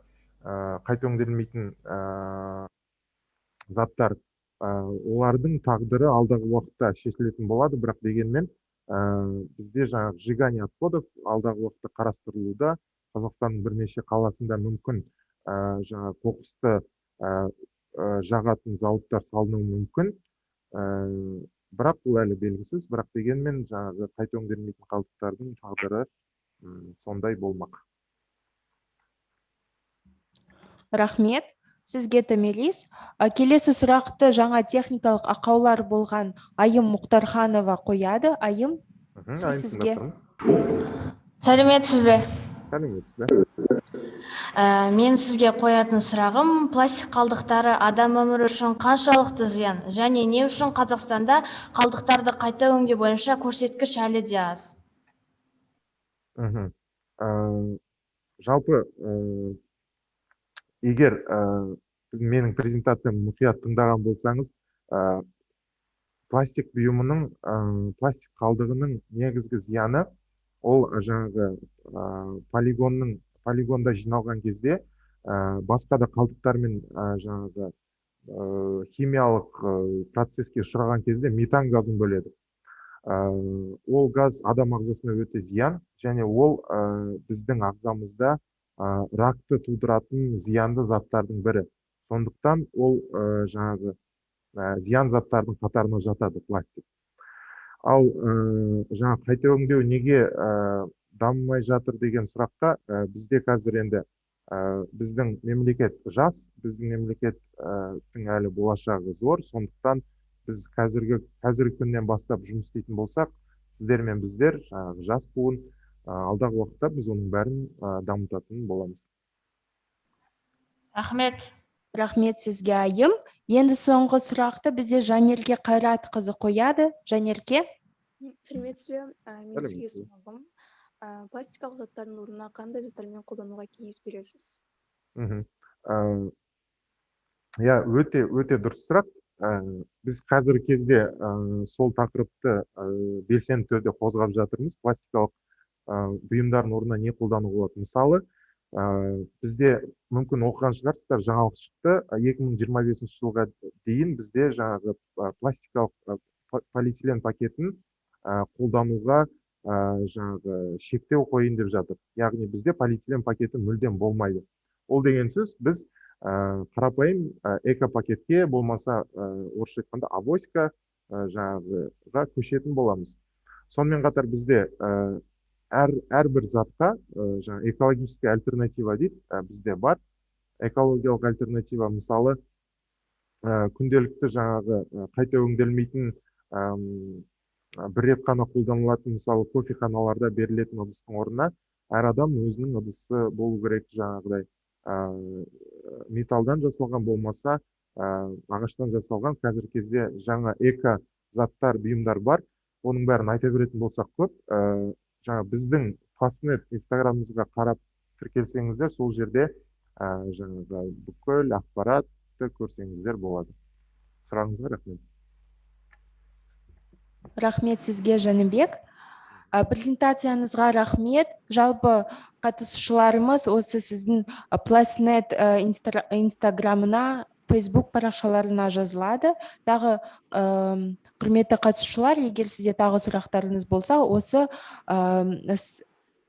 қайта өңделмейтін заттар. Олардың тағдыры алдағы уақытта шешілетін болады, бірақ дегенмен бізде жаңағы сжигание отходов алдағы уақытта қарастырылуда. Қазақстанның бірнеше қаласында мүмкін жаңағы қоқысты жағатын зауыттар салынуы мүмкін. Бірақ бұл әлі белгісіз, бірақ дегенмен жаңағы қайта өңделмейтін қалдықтардың тағдыры сондай болмақ. Рахмет. Сізге Тамилис. Келесі сұрақты жаңа техникалық ақаулар болған Айым Мұхтарханова қояды. Айым, сізге. Сәлеметсіз бе? Сәлеметсіз бе? Мен сізге қоятын сұрағым, пластик қалдықтары адам өмірі үшін қаншалықты зиян, және не үшін Қазақстанда қалдықтарды қайта өңдеу бойынша көрсеткіш әлі де аз? Жалпы егер менің презентациямды мұқият тыңдаған болсаңыз, пластик бұйымының, пластик қалдығының негізгі зияны ол жаңағы полигонда жиналған кезде басқа да қалдықтармен жаңағы химиялық процеске ұшыраған кезде метан газын бөледі. Ол газ адам ағзасына өте зиян, және ол біздің ағзамызда ракты тудыратын зиянды заттардың бірі. Сондықтан ол жаңағы зиян заттардың қатарына жатады пластик. Ал жаңа қайта өңдеу неге дамымай жатыр деген сұраққа бізде қазір енді біздің мемлекет жас, біздің мемлекеттің әлі болашағы зор. Сондықтан біз қазіргі күннен бастап жұмыс істейтін болсақ, сіздер мен біздер жас буын алдағы уақытта біз оның бәрін дамытатын боламыз. Рахмет сізге, Айым. Енді соңғы сұрақты бізде Жанерге Қайратқызы қояды. Жанерге? Сәлеметсіз бе? Мен сізге сұрағым, пластикалық заттардың орнына қандай заттармен қолдануға кеңес бересіз? Өте дұрыс сұрақ. Біз қазіргі кезде сол тақырыпты белсенді түрде қозғап жатырмыз. Пластикалық бұйымдардың орнына не қолдануға болады? Мысалы, бізде мүмкін оқыған шығарсыздар, жаңалық шықты. 2025 жылға дейін бізде жаңағы пластикалық полиэтилен пакетін қолдануға жаңағы шектеу қойын деп жатыр. Яғни бізде полиэтилен пакеті мүлдем болмайды. Ол деген сөз, біз қарапайым эко-пакетке, болмаса орысша айтқанда авоська жаңағыға көшетін боламыз. Сонымен қатар бізде әрбір затқа экологический альтернатива дейді, бізде бар. Экологиялық альтернатива, мысалы, күнделікті жаңағы қайта өңделмейтін бір рет қана қолданылатын, мысалы, кофеханаларда берілетін ыдыстың орнына әр адам өзінің ыдысы болу керек, жаңағыдай металдан жасалған, болмаса ағаштан жасалған. Қазіргі кезде жаңа эко заттар, бұйымдар бар. Оның бәрін айта беретін болсақ көп. Жаңа біздің Планета инстаграмымызға қарап тіркелсеңіздер, сол жерде жаңағы бүкіл ақпаратты көрсеңіздер болады. Сұрағыңызға рахмет. Рахмет сізге, Жаныбек. Презентацияңызға рахмет. Жалпы қатысушыларымыз осы сіздің Планета инстаграмына, Facebook парақшаларына жазылады. Тағы құрметті қатысушылар, егер сізде тағы сұрақтарыңыз болса, осы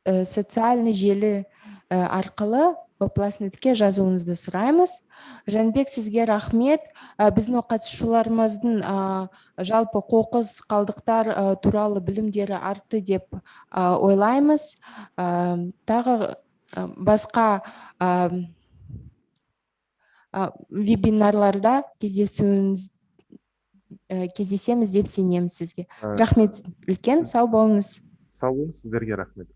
социальный желі арқылы Планетке жазуыңызды сұраймыз. Жанбек, сізге рахмет. Біздің қатысушыларымыздың жалпы қоқыс қалдықтар туралы білімдері артты деп ойлаймыз. Тағы басқа вебинарларда кездесеміз деп сенеміз сізге. Рахмет үлкен, сау болыңыз. Сау болыңыз, сіздерге рахмет.